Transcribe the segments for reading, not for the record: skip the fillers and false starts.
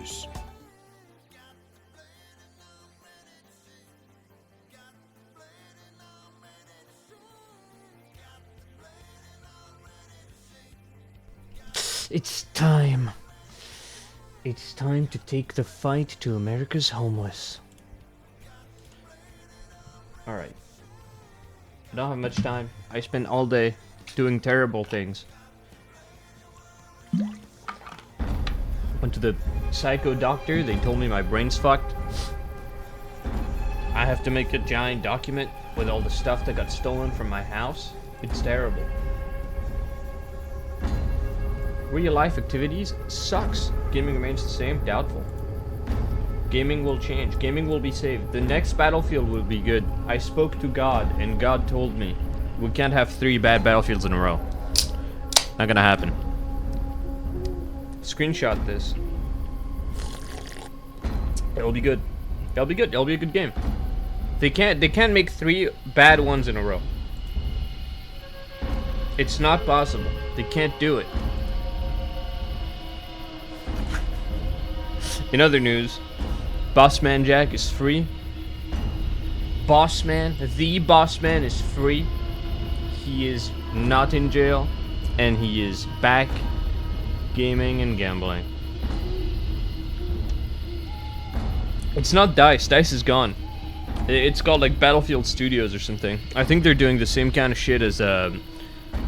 Peace. It's time. It's time to take the fight to America's homeless. Alright. I don't have much time. I spent all day doing terrible things. Went to the psycho doctor. They told me my brain's fucked. I have to make a giant document with all the stuff that got stolen from my house. It's terrible. Real life activities sucks. Gaming remains the same. Doubtful. Gaming will change. Gaming will be saved. The next Battlefield will be good. I spoke to God, and God told me we can't have 3 bad Battlefields in a row. Not gonna happen. Screenshot this. It'll be good. It'll be good. It'll be a good game. They can't make 3 bad ones in a row. It's not possible. They can't do it. In other news, Bossman Jack is free. Bossman, the Bossman is free. He is not in jail, and he is back gaming and gambling. It's not DICE. DICE is gone. It's called like Battlefield Studios or something. I think they're doing the same kind of shit as the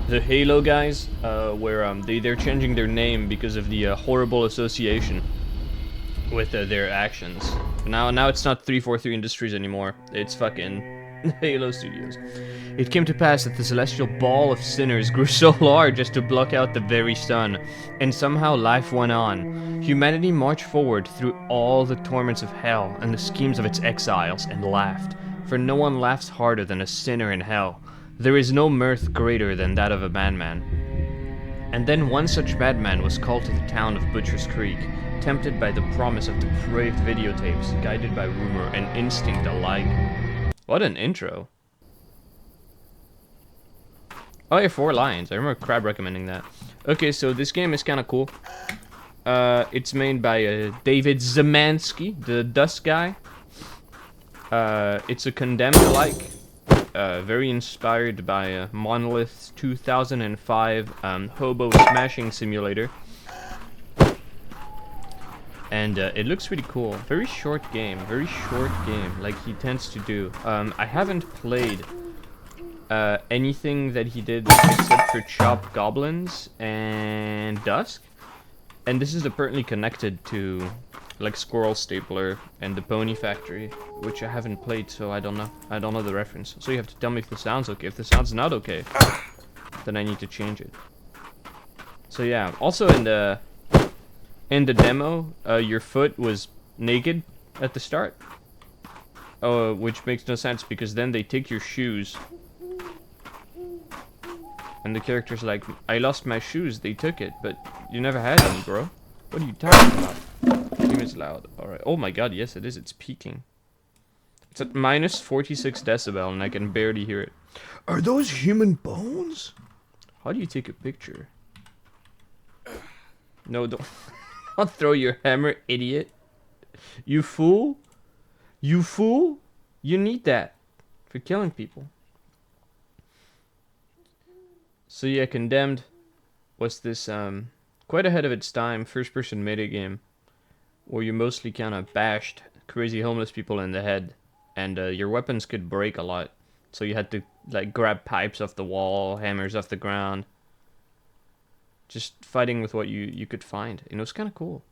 Halo guys, where they're changing their name because of the horrible association with their actions. Now it's not 343 Industries anymore. It's fucking Halo Studios. It came to pass that the celestial ball of sinners grew so large as to block out the very sun, and somehow life went on. Humanity marched forward through all the torments of hell and the schemes of its exiles and laughed, for no one laughs harder than a sinner in hell. There is no mirth greater than that of a madman. And then one such madman was called to the town of Butcher's Creek, tempted by the promise of depraved videotapes, guided by rumor and instinct alike. What an intro. Oh yeah, 4 lions. I remember Crab recommending that. Okay, so this game is kind of cool. It's made by David Zemansky, the Dust guy. It's a Condemned-alike. Very inspired by Monolith's 2005 Hobo Smashing Simulator. And it looks really cool. Very short game, like he tends to do. I haven't played anything that he did except for Chop Goblins and Dusk. And this is apparently connected to like Squirrel Stapler and the Pony Factory, which I haven't played, so I don't know. I don't know the reference. So you have to tell me if the sound's okay. If the sound's not okay, then I need to change it. So yeah, also in the demo, your foot was naked at the start. Oh, which makes no sense because then they take your shoes. And the character's like, I lost my shoes, they took it, but you never had any, bro. What are you talking about? Game is loud. Alright. Oh my god, yes it is, it's peaking. It's at minus 46 decibel and I can barely hear it. Are those human bones? How do you take a picture? No, don't. Don't throw your hammer, idiot. You fool. You fool. You need that for killing people. So yeah, Condemned was this quite ahead of its time first-person meta game where you mostly kind of bashed crazy homeless people in the head, and your weapons could break a lot. So you had to like grab pipes off the wall, hammers off the ground. Just fighting with what you could find. And it was kind of cool.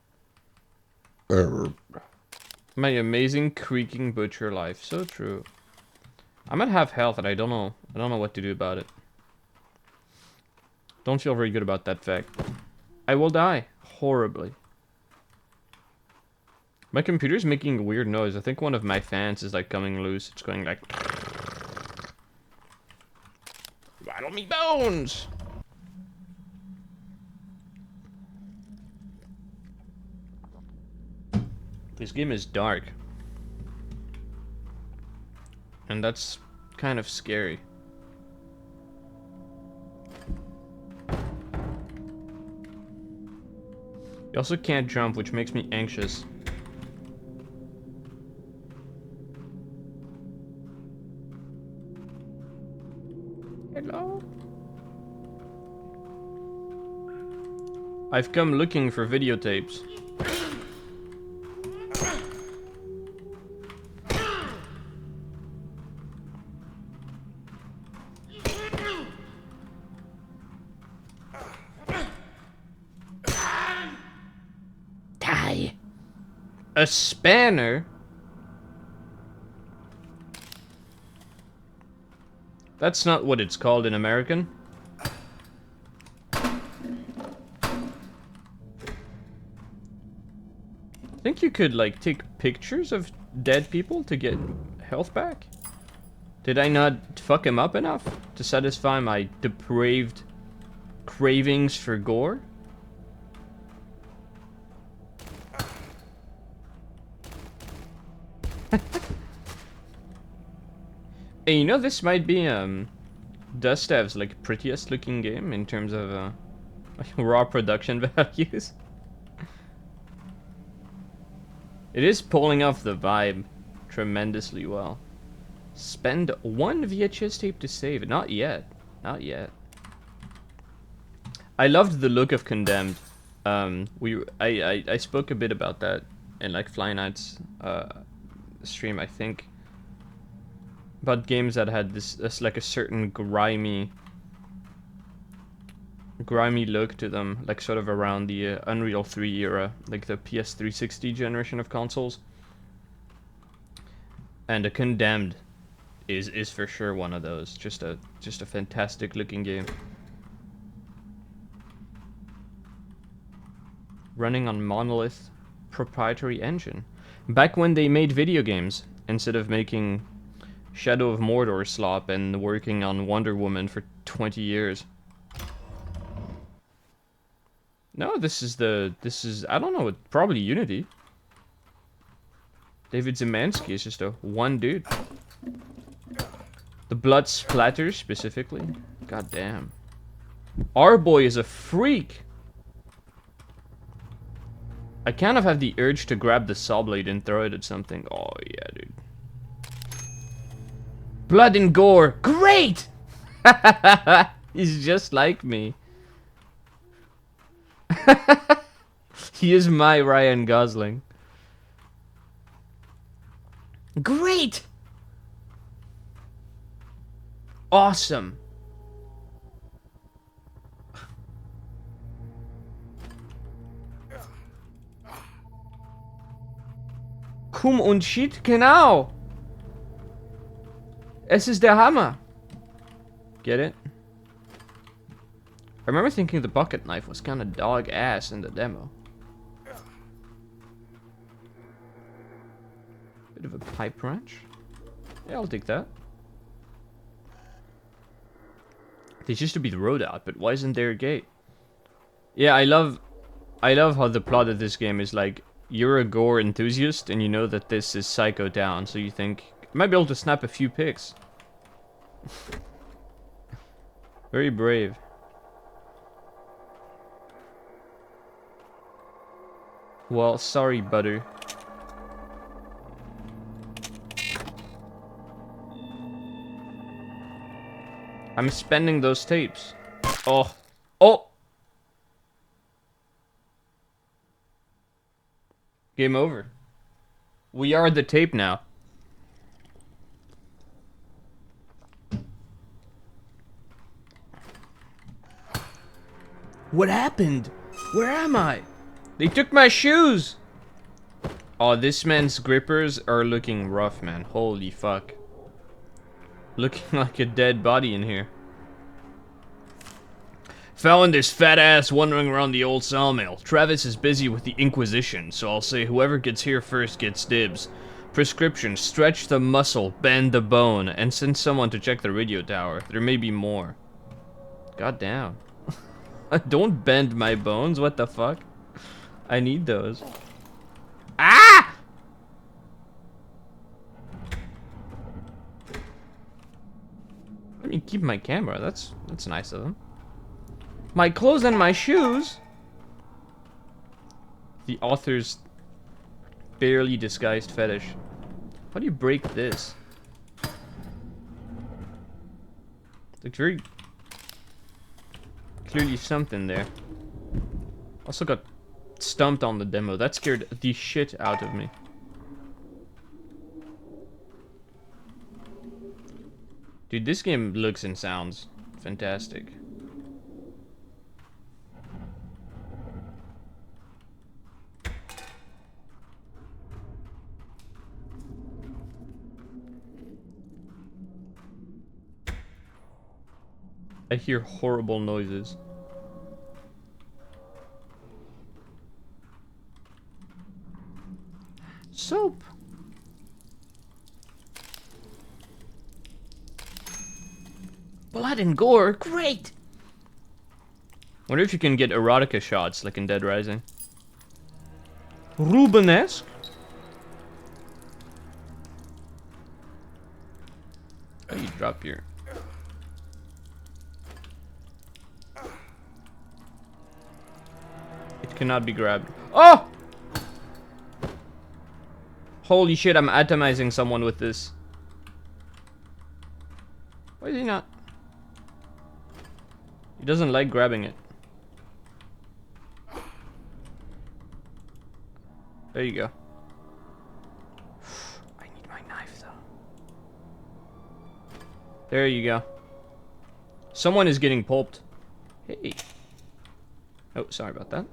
My amazing creaking butcher life. So true. I'm at half health and I don't know what to do about it. Don't feel very good about that fact. I will die. Horribly. My computer's making a weird noise. I think one of my fans is like coming loose. It's going like... Rattle me bones! This game is dark. And that's kind of scary. You also can't jump, which makes me anxious. Hello? I've come looking for videotapes. Die. A spanner? That's not what it's called in American. Think you could, like, take pictures of dead people to get health back? Did I not fuck him up enough to satisfy my depraved cravings for gore? Hey, you know, this might be, Dust Dev's, like, prettiest looking game in terms of, raw production values. It is pulling off the vibe tremendously well. Spend 1 VHS tape to save it. Not yet. Not yet. I loved the look of Condemned. I spoke a bit about that in, like, Fly Night's, stream, I think. About games that had this like a certain grimy look to them, like sort of around the Unreal 3 era, like the PS360 generation of consoles. And Condemned is for sure one of those. Just a fantastic looking game. Running on Monolith proprietary engine. Back when they made video games instead of making Shadow of Mordor slop and working on Wonder Woman for 20 years. No, this is I don't know, probably Unity. David Zemanski is just a one dude. The blood splatters specifically. God damn. Our boy is a freak. I kind of have the urge to grab the saw blade and throw it at something. Oh yeah, dude. Blood and gore. Great! He's just like me. He is my Ryan Gosling. Great! Awesome. Komm und shit, genau. Es ist der Hammer. Get it? I remember thinking the bucket knife was kind of dog ass in the demo. Bit of a pipe wrench. Yeah, I'll take that. This used to be the road out, but why isn't there a gate? Yeah, I love how the plot of this game is like, you're a gore enthusiast and you know that this is Psycho Down, so you think, I might be able to snap a few pics. Very brave. Well, sorry, butter. I'm spending those tapes. Oh. Oh! Game over. We are the tape now. What happened? Where am I? They took my shoes! Oh, this man's grippers are looking rough, man. Holy fuck. Looking like a dead body in here. Found this fat ass wandering around the old sawmill. Travis is busy with the Inquisition, so I'll say whoever gets here first gets dibs. Prescription, stretch the muscle, bend the bone, and send someone to check the radio tower. There may be more. God damn. Don't bend my bones, what the fuck? I need those. Ah! Let me keep my camera, that's nice of them. My clothes and my shoes? The author's barely disguised fetish. How do you break this? Like very clearly something there. Also got stumped on the demo. That scared the shit out of me. Dude, this game looks and sounds fantastic. I hear horrible noises. Soap. Blood and gore, great! Wonder if you can get erotica shots like in Dead Rising. Rubenesque? Oh, you drop your... It cannot be grabbed. Oh! Holy shit, I'm atomizing someone with this. Why is he not? He doesn't like grabbing it. There you go. I need my knife though. There you go. Someone is getting pulped. Hey. Oh, sorry about that.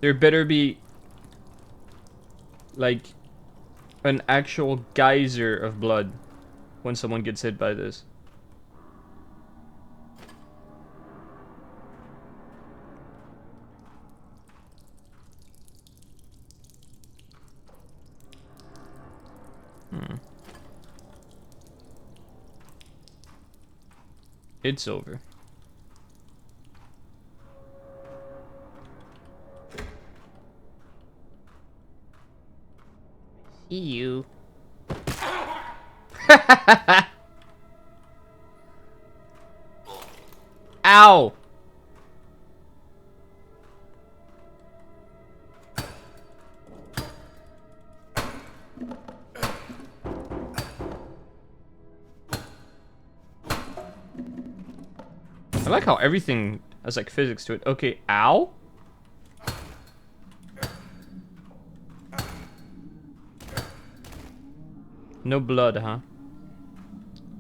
There better be like an actual geyser of blood when someone gets hit by this. It's over. See you. Ow! I like how everything has like physics to it. Okay, ow? No blood, huh?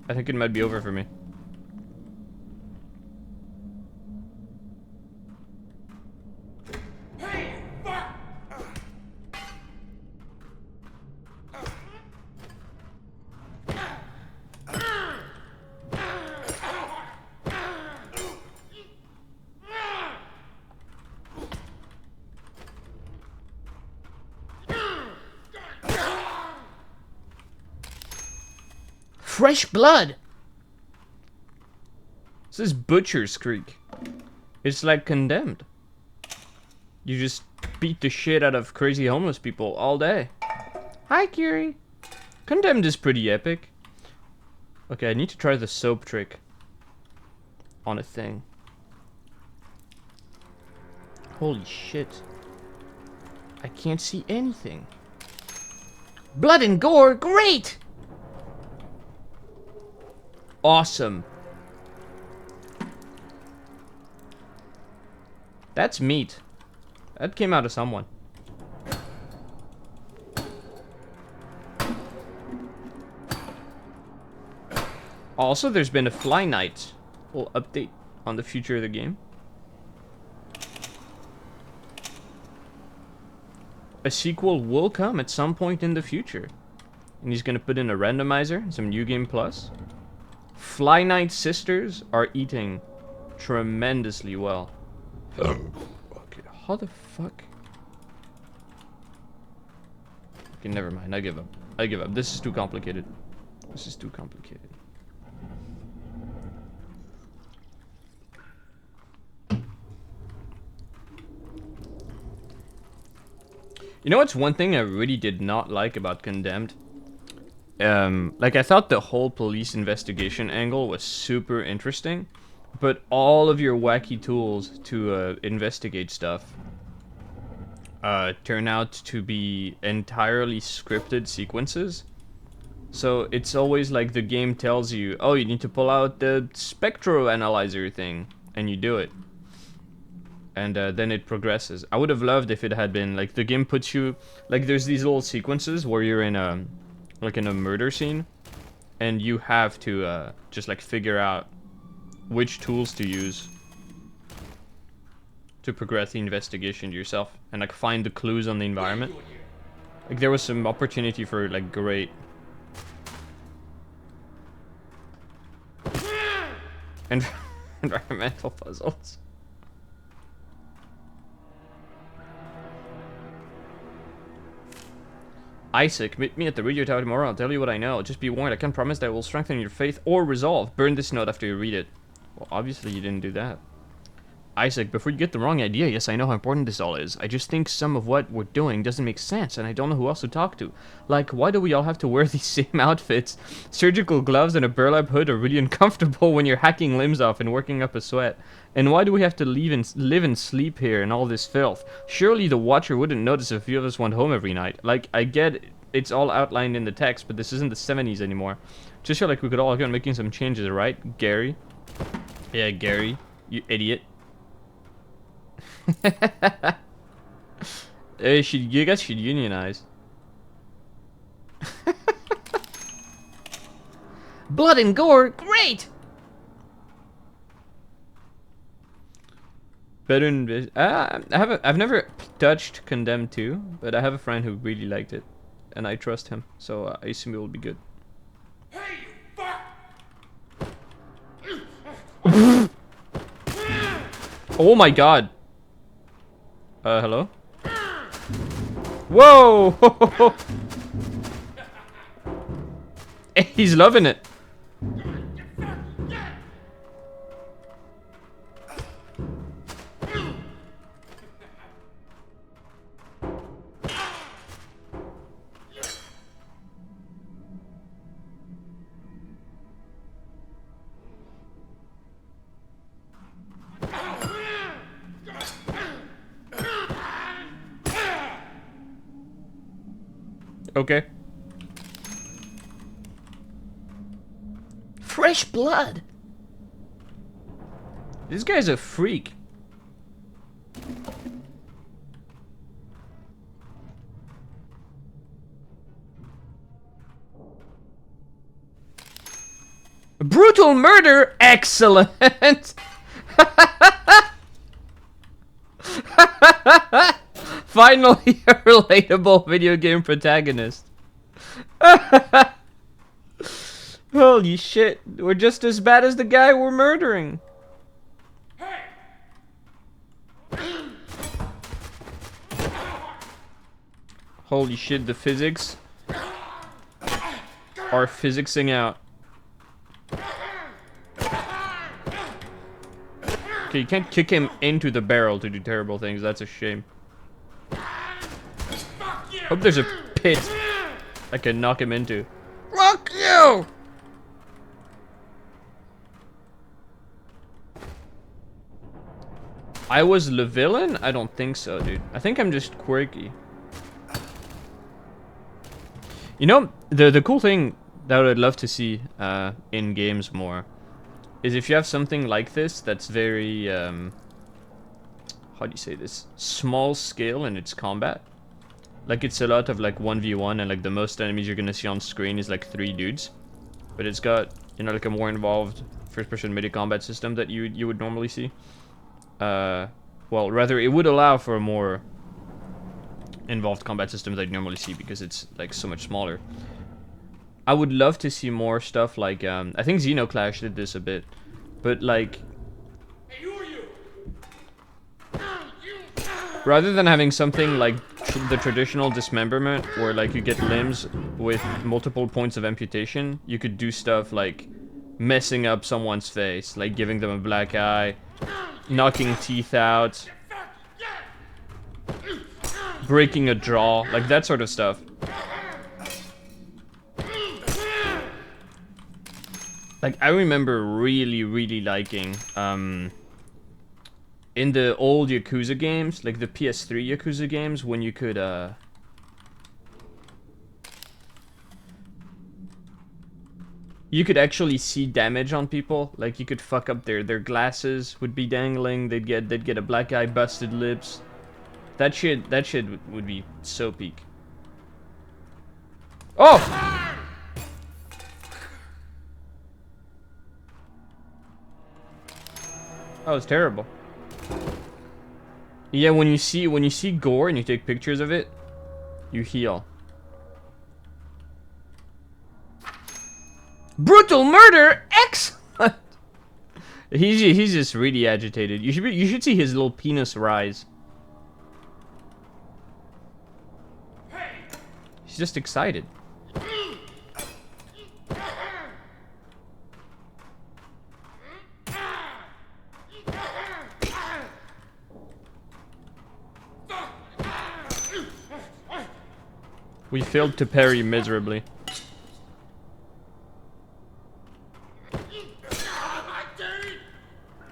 I think it might be over for me. Fresh blood! This is Butcher's Creek. It's like Condemned. You just beat the shit out of crazy homeless people all day. Hi, Kiri. Condemned is pretty epic. Okay, I need to try the soap trick on a thing. Holy shit. I can't see anything. Blood and gore, great! Awesome. That's meat. That came out of someone. Also, there's been a Fly Night little update on the future of the game. A sequel will come at some point in the future. And he's gonna put in a randomizer, some New Game Plus. Fly Night Sisters are eating tremendously well. Okay, how the fuck? Okay, never mind. I give up. I give up. This is too complicated. This is too complicated. You know what's one thing I really did not like about Condemned? like I thought the whole police investigation angle was super interesting, but all of your wacky tools to investigate stuff turn out to be entirely scripted sequences. So it's always like the game tells you, oh, you need to pull out the spectro analyzer thing, and you do it. And then it progresses. I would have loved if it had been like the game puts you like there's these little sequences where you're in a like in a murder scene, and you have to just like figure out which tools to use to progress the investigation yourself and like find the clues on the environment. Like there was some opportunity for like great and environmental puzzles. Isaac, meet me at the radio tower tomorrow. I'll tell you what I know. Just be warned, I can't promise that it will strengthen your faith or resolve. Burn this note after you read it. Well, obviously you didn't do that. Isaac, before you get the wrong idea, yes, I know how important this all is. I just think some of what we're doing doesn't make sense, and I don't know who else to talk to. Like, why do we all have to wear these same outfits? Surgical gloves and a burlap hood are really uncomfortable when you're hacking limbs off and working up a sweat. And why do we have to live and sleep here in all this filth? Surely the Watcher wouldn't notice if a few of us went home every night. Like, I get it's all outlined in the text, but this isn't the 70s anymore. Just feel like we could all get making some changes, right, Gary? Yeah, Gary, you idiot. You guys should unionize. Blood and gore, great. Better than I've never touched Condemned 2, but I have a friend who really liked it, and I trust him, so I assume it will be good. Hey, fuck! Oh my god. Hello? Whoa! He's loving it. Okay. Fresh blood. This guy's a freak. Brutal murder, excellent. Finally, a relatable video game protagonist. Holy shit, we're just as bad as the guy we're murdering. Holy shit, the physics are physicsing out. Okay, you can't kick him into the barrel to do terrible things, that's a shame. Hope there's a pit I can knock him into. Fuck you! I was the villain? I don't think so, dude. I think I'm just quirky. You know, the cool thing that I'd love to see in games more is if you have something like this that's very, how do you say this? Small scale in its combat. Like, it's a lot of, like, 1v1, and, like, the most enemies you're gonna see on screen is, like, 3 dudes. But it's got, you know, like, a more involved first-person melee combat system that you would normally see. Well, rather, it would allow for a more involved combat system that you'd normally see because it's, like, so much smaller. I would love to see more stuff like, I think Xenoclash did this a bit. But, like... Hey, who are you? Rather than having something like the traditional dismemberment, where like you get limbs with multiple points of amputation, you could do stuff like messing up someone's face, like giving them a black eye, knocking teeth out, breaking a jaw, like that sort of stuff. Like, I remember really liking, in the old Yakuza games, like the PS3 Yakuza games, when you could, you could actually see damage on people. Like, you could fuck up their glasses would be dangling, they'd get a black eye, busted lips. That shit would be so peak. Oh! Oh, it's terrible. Yeah, when you see gore and you take pictures of it, you heal. Brutal murder! Excellent! He's just really agitated. You should see his little penis rise. He's just excited. We failed to parry miserably.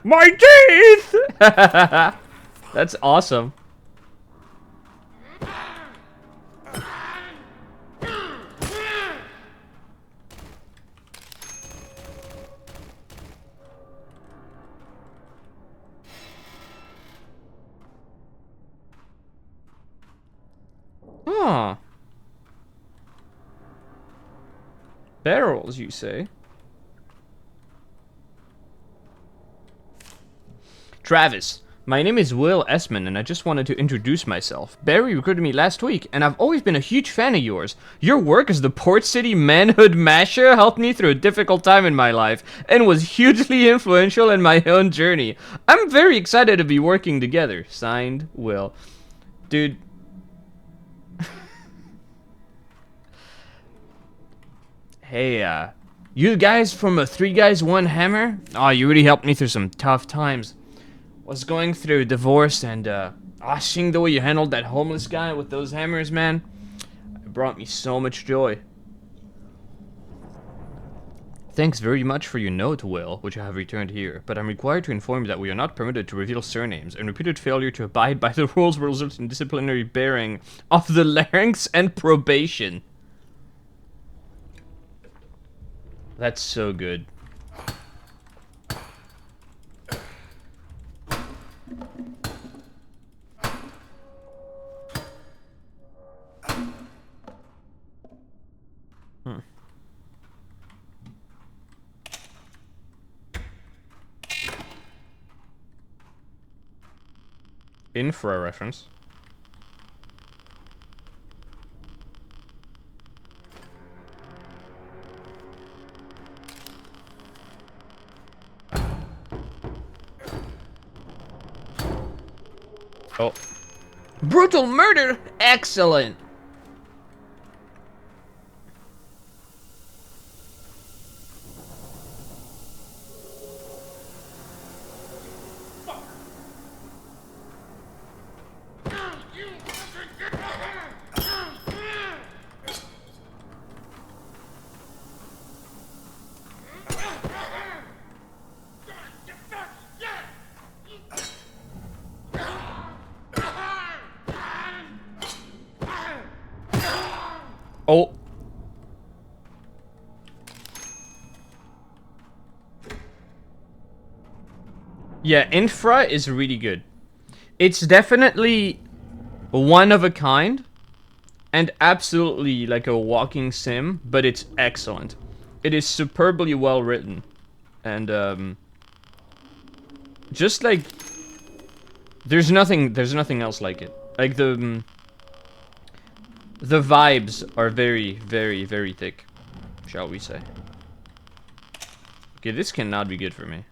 My teeth! That's awesome. Huh. Barrels, you say? Travis, my name is Will Esmond, and I just wanted to introduce myself. Barry recruited me last week, and I've always been a huge fan of yours. Your work as the Port City Manhood Masher helped me through a difficult time in my life, and was hugely influential in my own journey. I'm very excited to be working together. Signed, Will. Dude. Hey, you guys from a 3 Guys 1 Hammer? Oh, you really helped me through some tough times. Was going through a divorce, and seeing the way you handled that homeless guy with those hammers, man, it brought me so much joy. Thanks very much for your note, Will, which I have returned here, but I'm required to inform you that we are not permitted to reveal surnames, and repeated failure to abide by the rules will result in disciplinary bearing of the larynx and probation. That's so good. Infra reference. Oh. Brutal murder! Excellent! Oh. Yeah, Infra is really good. It's definitely one of a kind, and absolutely like a walking sim, but it's excellent. It is superbly well written, and just like there's nothing else like it. Like the vibes are very, very, very thick, shall we say. Okay, this cannot be good for me.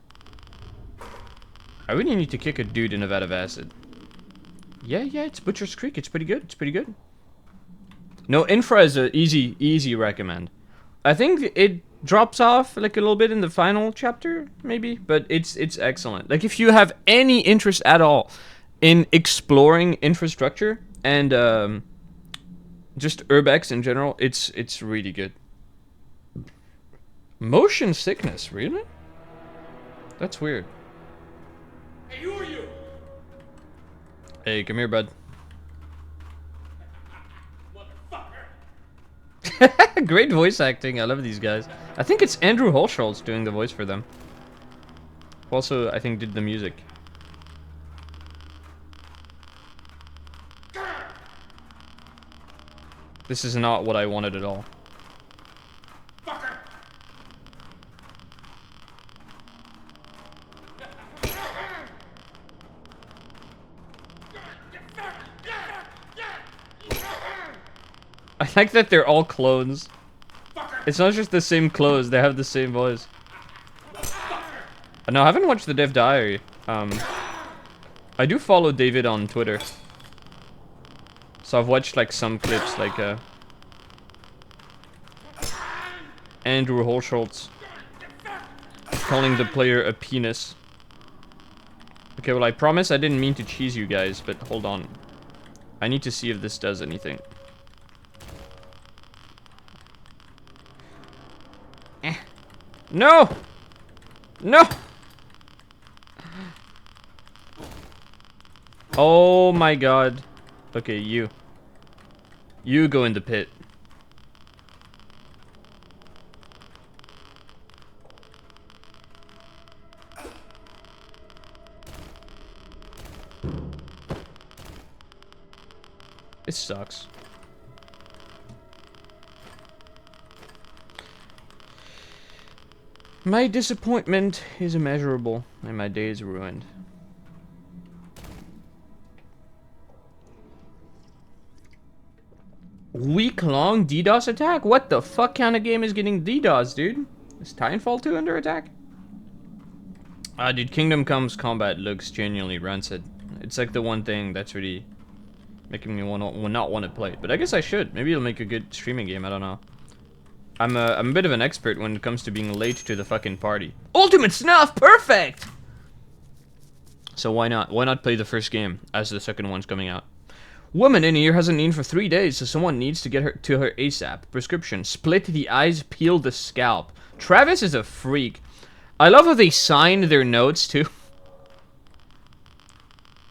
I really need to kick a dude in a vat of acid. Yeah, it's Butcher's Creek. It's pretty good. It's pretty good. No, Infra is a easy recommend. I think it drops off like a little bit in the final chapter, maybe, but it's excellent. Like, if you have any interest at all in exploring infrastructure and just urbex in general, it's really good. Motion sickness, really? That's weird. Hey, who are you? Hey, come here, bud. Motherfucker. Great voice acting. I love these guys. I think it's Andrew Holschultz doing the voice for them. Also, I think did the music. This is not what I wanted at all. Fucker. I like that they're all clones. Fucker. It's not just the same clothes, they have the same voice. No, I haven't watched the Dev Diary. I do follow David on Twitter. So I've watched like some clips, like Andrew Holschultz calling the player a penis. Okay, well I promise I didn't mean to cheese you guys, but hold on. I need to see if this does anything. No! No! Oh my god. Okay, you. You go in the pit. This sucks. My disappointment is immeasurable, and my day is ruined. Week-long DDoS attack? What the fuck kind of game is getting DDoS, dude? Is Titanfall 2 under attack? Dude, Kingdom Come's combat looks genuinely rancid. It's like the one thing that's really making me not want to play it. But I guess I should. Maybe it'll make a good streaming game, I don't know. I'm a bit of an expert when it comes to being late to the fucking party. Ultimate Snuff! Perfect! So why not? Why not play the first game as the second one's coming out? Woman in here hasn't eaten for 3 days, so someone needs to get her to her ASAP. Prescription: split the eyes, peel the scalp. Travis is a freak. I love how they signed their notes too.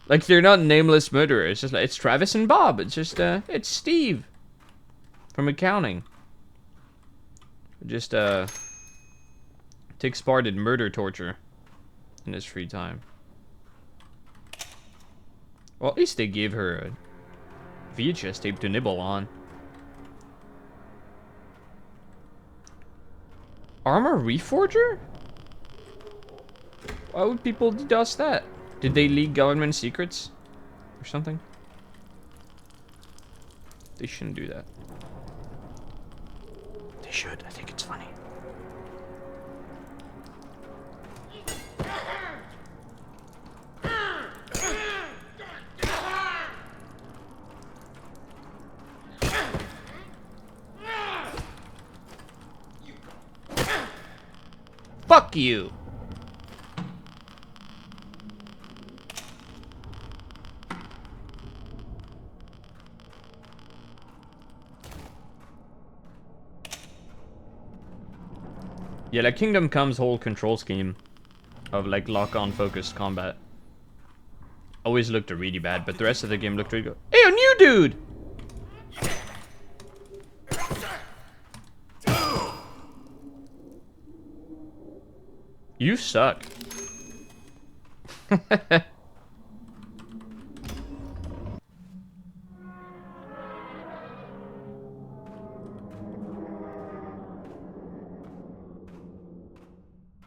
Like they're not nameless murderers. It's just like it's Travis and Bob. It's just it's Steve from accounting. Just takes part in murder torture in his free time. Well, at least they gave her a VHS tape to nibble on. Armor Reforger? Why would people DDoS that? Did they leak government secrets? Or something? They shouldn't do that. They should. I think it's funny. Fuck you! Yeah, like Kingdom Come's whole control scheme of like lock-on focused combat always looked really bad, but the rest of the game looked really good. Hey, a new dude! You suck.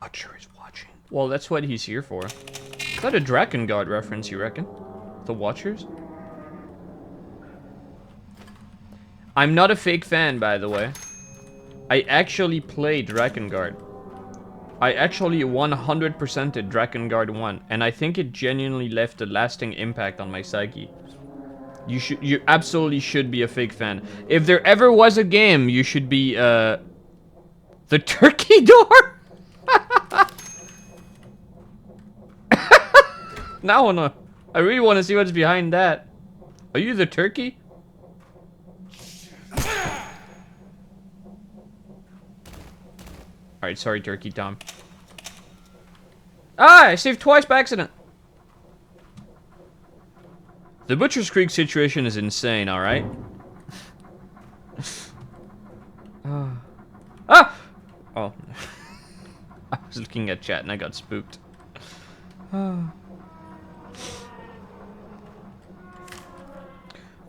Watcher is watching. Well, that's what he's here for. Is that a Drakengard reference, you reckon? The Watchers? I'm not a fake fan, by the way. I actually played Drakengard. I actually 100%ed Drakengard 1, and I think it genuinely left a lasting impact on my psyche. You absolutely should be a fake fan. If there ever was a game, you should be, the Turkey Door? Now I really want to see what's behind that. Are you the turkey? Alright, sorry, Turkey Tom. Ah, I saved twice by accident. The Butcher's Creek situation is insane, alright? Ah! Oh. I was looking at chat and I got spooked.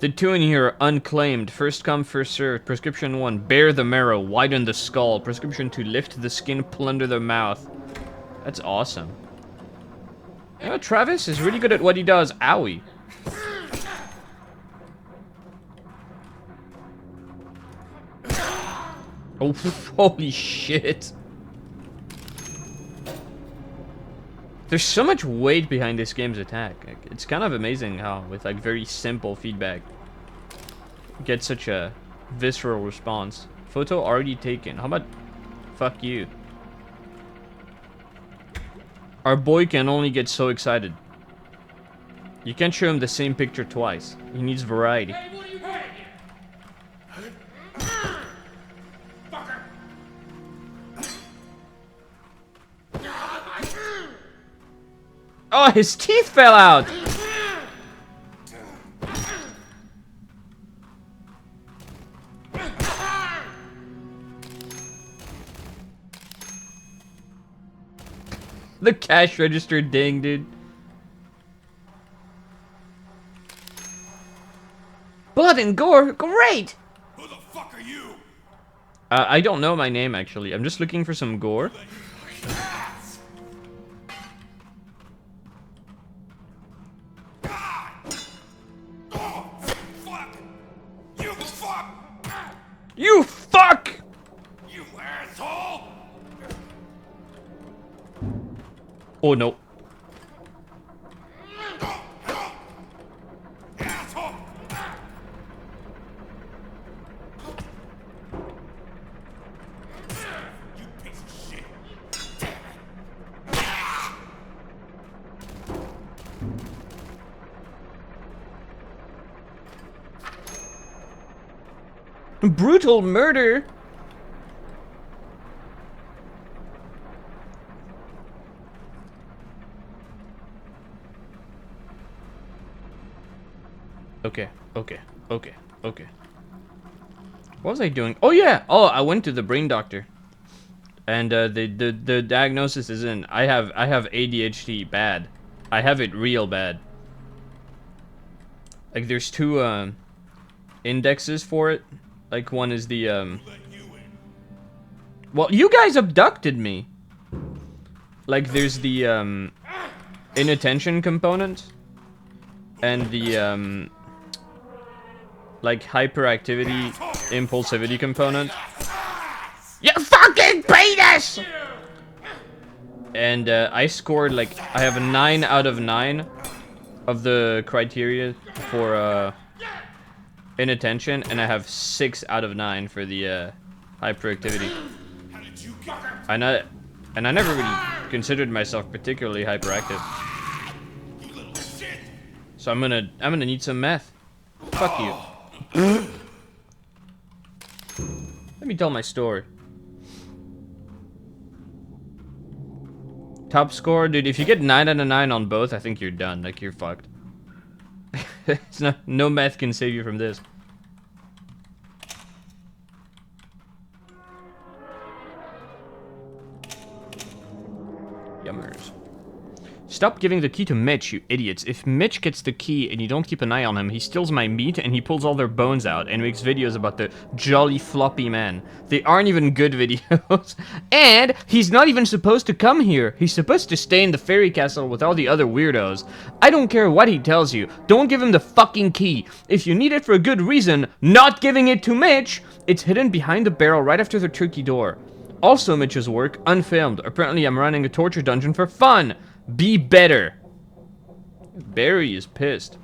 The two in here are unclaimed. First come, first served. Prescription 1, bare the marrow, widen the skull. Prescription 2, lift the skin, plunder the mouth. That's awesome. You know, Travis is really good at what he does. Owie. Oh, holy shit. There's so much weight behind this game's attack. It's kind of amazing how, with like very simple feedback, you get such a visceral response. Photo already taken. How about fuck you? Our boy can only get so excited. You can't show him the same picture twice. He needs variety. Hey, what are you doing? Fucker! Oh, his teeth fell out! The cash register ding, dude. Blood and gore, great! Who the fuck are you? I don't know my name, actually. I'm just looking for some gore. You fuck! You asshole! Oh no. Asshole! You piece of shit! Brutal murder? Okay. What was I doing? Oh yeah! Oh, I went to the brain doctor. And the diagnosis is in. I have ADHD bad. I have it real bad. Like there's two indexes for it. Like one is the well, you guys abducted me. Like there's the inattention component and the like hyperactivity impulsivity component. You fucking penis! And I scored like I have a 9 out of 9 of the criteria for inattention, and I have 6 out of 9 for the hyperactivity. And I never really considered myself particularly hyperactive. So I'm gonna need some meth. Fuck you. Let me tell my story. Top score, dude. If you get 9 out of 9 on both, I think you're done. Like you're fucked. It's no meth can save you from this. Yummers. Stop giving the key to Mitch, you idiots. If Mitch gets the key and you don't keep an eye on him, he steals my meat and he pulls all their bones out and makes videos about the jolly floppy man. They aren't even good videos. And he's not even supposed to come here. He's supposed to stay in the fairy castle with all the other weirdos. I don't care what he tells you. Don't give him the fucking key. If you need it for a good reason, not giving it to Mitch, it's hidden behind the barrel right after the turkey door. Also Mitch's work, unfilmed. Apparently I'm running a torture dungeon for fun. Be better. Barry is pissed.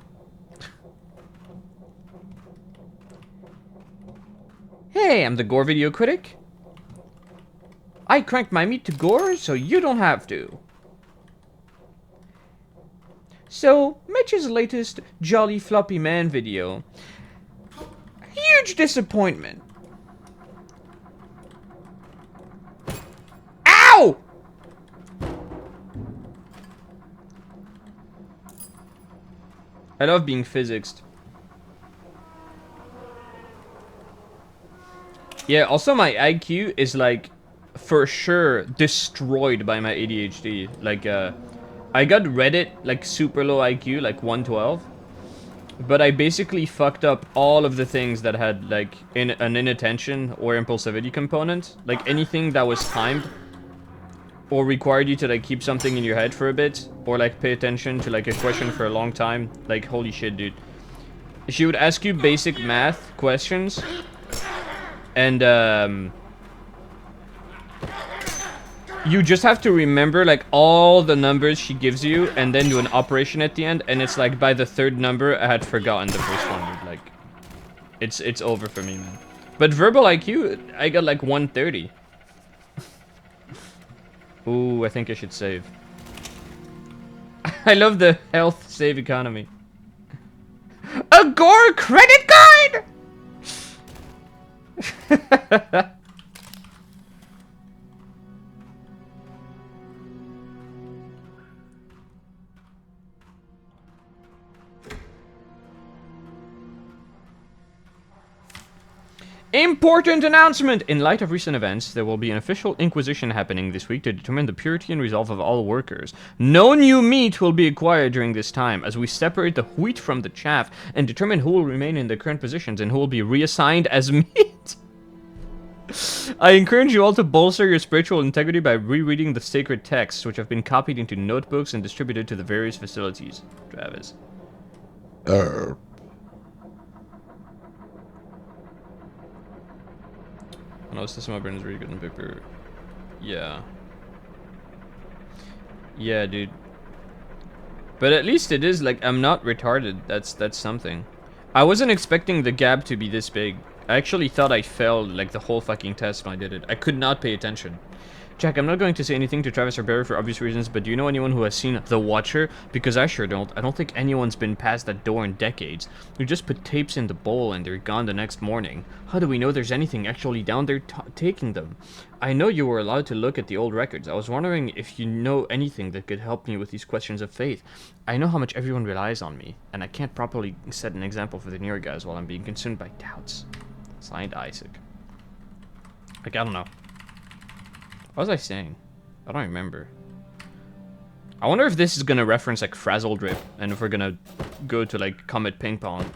Hey, I'm the gore video critic. I cranked my meat to gore, so you don't have to. So, Mitch's latest Jolly Floppy Man video. Huge disappointment. I love being physicsed. Yeah, also my IQ is like for sure destroyed by my ADHD. Like I got Reddit like super low IQ, like 112. But I basically fucked up all of the things that had like an inattention or impulsivity component. Like anything that was timed or required you to like keep something in your head for a bit or like pay attention to like a question for a long time. Like holy shit, dude. She would ask you basic math questions and you just have to remember like all the numbers she gives you and then do an operation at the end, and it's like by the third number I had forgotten the first one, dude. Like it's over for me, man. But verbal IQ, I got like 130. Ooh, I think I should save. I love the health save economy. A Gore credit card! Important announcement! In light of recent events, there will be an official inquisition happening this week to determine the purity and resolve of all workers. No new meat will be acquired during this time, as we separate the wheat from the chaff and determine who will remain in their current positions and who will be reassigned as meat. I encourage you all to bolster your spiritual integrity by rereading the sacred texts, which have been copied into notebooks and distributed to the various facilities. Travis. I know System of Burn is really good on paper. Yeah. Yeah, dude. But at least it is, like, I'm not retarded. That's something. I wasn't expecting the gap to be this big. I actually thought I failed, like, the whole fucking test when I did it. I could not pay attention. Jack, I'm not going to say anything to Travis or Barry for obvious reasons, but do you know anyone who has seen The Watcher? Because I sure don't. I don't think anyone's been past that door in decades. We just put tapes in the bowl and they're gone the next morning. How do we know there's anything actually down there taking them? I know you were allowed to look at the old records. I was wondering if you know anything that could help me with these questions of faith. I know how much everyone relies on me, and I can't properly set an example for the newer guys while I'm being consumed by doubts. Signed, Isaac. Like, I don't know. What was I saying? I don't remember. I wonder if this is gonna reference like Frazzle Drip, and if we're gonna go to like Comet Ping Pong.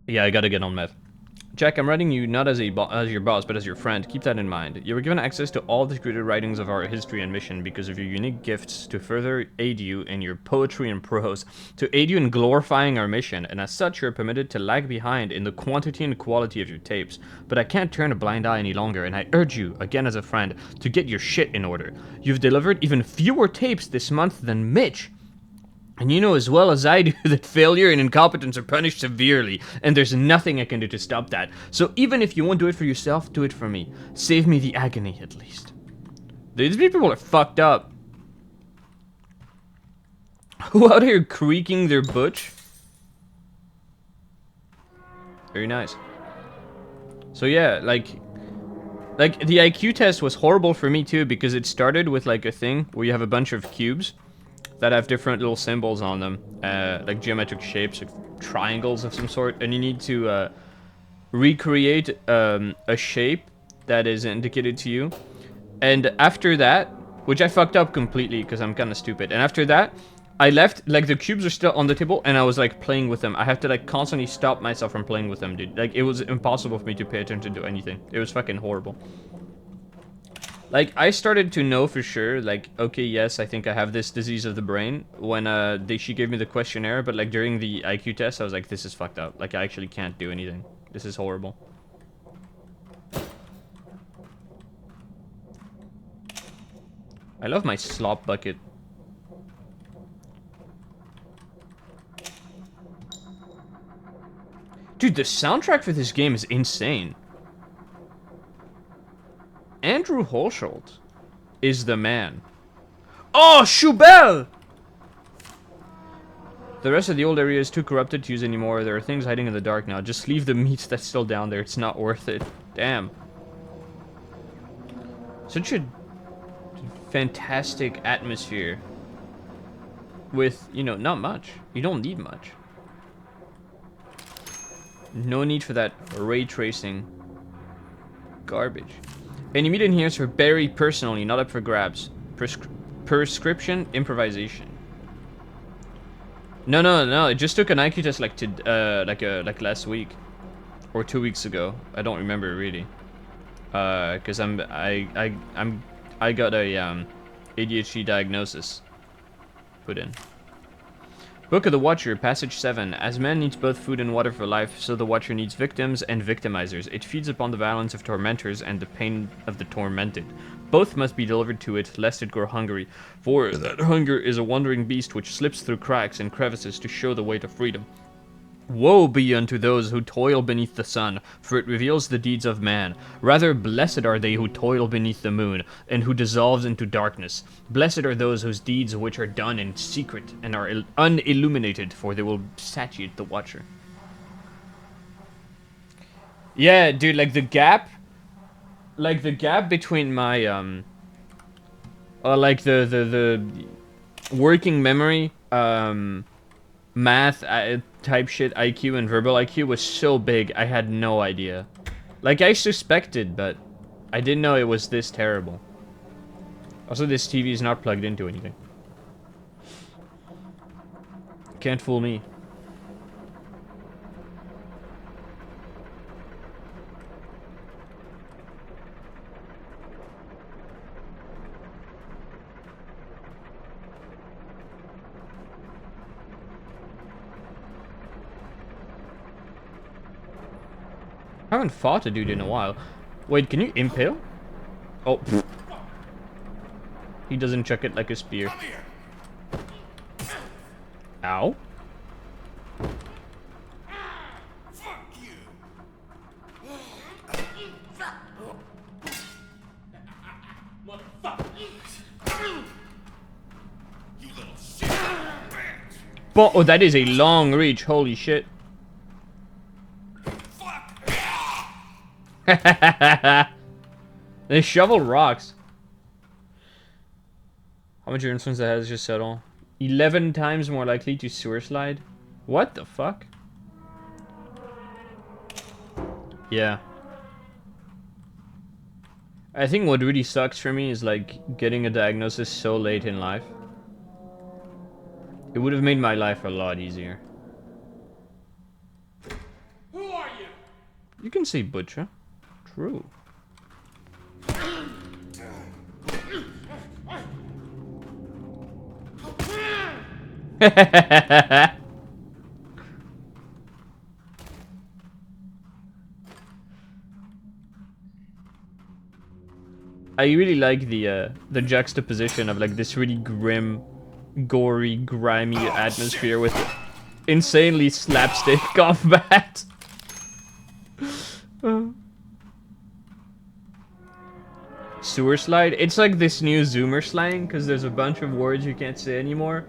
Yeah, I gotta get on meth. Jack, I'm writing you not as your boss, but as your friend. Keep that in mind. You were given access to all the secreted writings of our history and mission because of your unique gifts to further aid you in your poetry and prose, to aid you in glorifying our mission, and as such, you're permitted to lag behind in the quantity and quality of your tapes. But I can't turn a blind eye any longer, and I urge you, again as a friend, to get your shit in order. You've delivered even fewer tapes this month than Mitch. And you know as well as I do that failure and incompetence are punished severely, and there's nothing I can do to stop that. So even if you won't do it for yourself, do it for me. Save me the agony, at least. These people are fucked up. Who out here creaking their butch? Very nice. So yeah, like the IQ test was horrible for me too, because it started with like a thing where you have a bunch of cubes that have different little symbols on them, like geometric shapes, like triangles of some sort, and you need to recreate a shape that is indicated to you. And after that, which I fucked up completely because I'm kind of stupid, and after that, I left, like the cubes are still on the table, and I was like playing with them. I have to like constantly stop myself from playing with them, dude. Like it was impossible for me to pay attention to anything. It was fucking horrible. Like, I started to know for sure, like, okay, yes, I think I have this disease of the brain when she gave me the questionnaire, but, like, during the IQ test, I was like, this is fucked up. Like, I actually can't do anything. This is horrible. I love my slop bucket. Dude, the soundtrack for this game is insane. Andrew Holsholt is the man. Oh, Schubel! The rest of the old area is too corrupted to use anymore. There are things hiding in the dark now. Just leave the meat that's still down there. It's not worth it. Damn. Such a fantastic atmosphere. With, you know, not much. You don't need much. No need for that ray tracing garbage. And immediate enhance for Barry personally, not up for grabs. Prescription improvisation. No. It just took an IQ test like last week or 2 weeks ago. I don't remember really. Cause I got a ADHD diagnosis put in. Book of the Watcher, Passage 7. As man needs both food and water for life, so the Watcher needs victims and victimizers. It feeds upon the violence of tormentors and the pain of the tormented. Both must be delivered to it, lest it grow hungry. For that hunger is a wandering beast which slips through cracks and crevices to show the way to freedom. Woe be unto those who toil beneath the sun, for it reveals the deeds of man. Rather, blessed are they who toil beneath the moon, and who dissolves into darkness. Blessed are those whose deeds which are done in secret, and are unilluminated, for they will satiate the Watcher. Yeah, dude, like the gap between my, like the working memory, math type shit IQ and verbal IQ was so big, I had no idea. Like, I suspected, but I didn't know it was this terrible. Also, this TV is not plugged into anything. Can't fool me. I haven't fought a dude in a while. Wait, can you impale? Oh, pfft. He doesn't chuck it like a spear. Ow. Fuck you. Motherfucker. You little shit. But oh, that is a long reach. Holy shit. They shovel rocks. How much influence that has just settle? 11 times more likely to sewer slide. What the fuck? Yeah. I think what really sucks for me is like getting a diagnosis so late in life. It would have made my life a lot easier. Who are you? You can say butcher. True. I really like the juxtaposition of like this really grim, gory, grimy atmosphere with insanely slapstick combat. Sewer slide? It's like this new Zoomer slang, because there's a bunch of words you can't say anymore.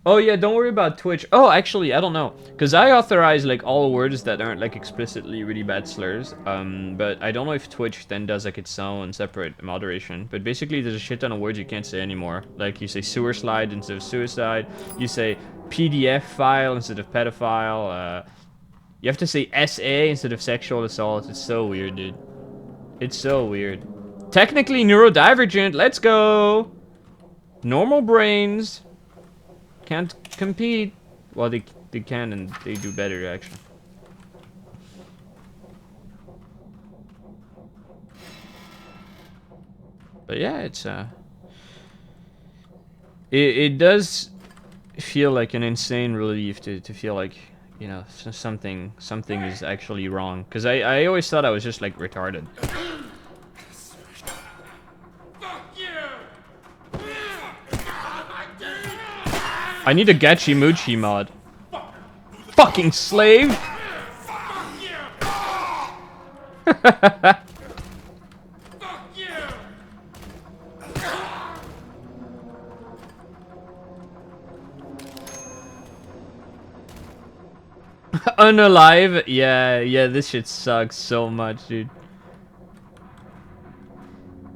Oh yeah, don't worry about Twitch. Oh, actually, I don't know. Because I authorize like all words that aren't like explicitly really bad slurs. But I don't know if Twitch then does like its own separate moderation. But basically there's a shit ton of words you can't say anymore. Like you say sewer slide instead of suicide. You say PDF file instead of pedophile. You have to say SA instead of sexual assault. It's so weird, dude. It's so weird. Technically neurodivergent. Let's go. Normal brains can't compete. Well, they can and they do better actually. But yeah, it's it does feel like an insane relief to feel like, you know, something is actually wrong. Because I always thought I was just like retarded. I need a Gachi Muchi mod. Fucking slave! Unalive? Yeah, this shit sucks so much, dude.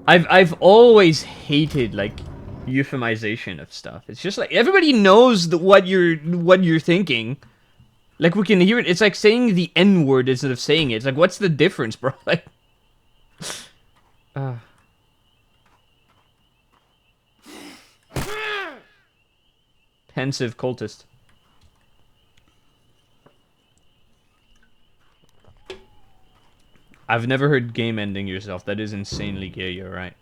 I've always hated like euphemization of stuff. It's just like everybody knows what you're thinking. Like we can hear it. It's like saying the N word instead of saying it. It's like what's the difference, bro? Like, pensive cultist. I've never heard game ending yourself. That is insanely gay. You're right.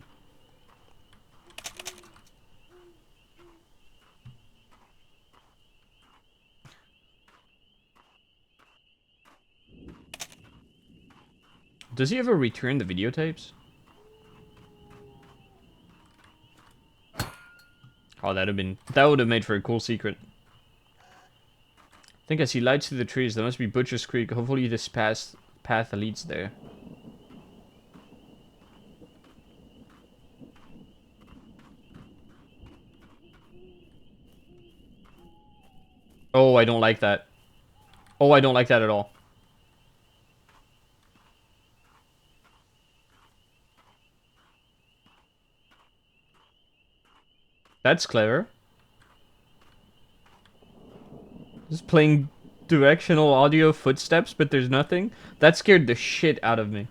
Does he ever return the videotapes? Oh, that would have made for a cool secret. I think I see lights through the trees. There must be Butcher's Creek. Hopefully this path leads there. Oh, I don't like that. Oh, I don't like that at all. That's clever. Just playing directional audio footsteps, but there's nothing. That scared the shit out of me.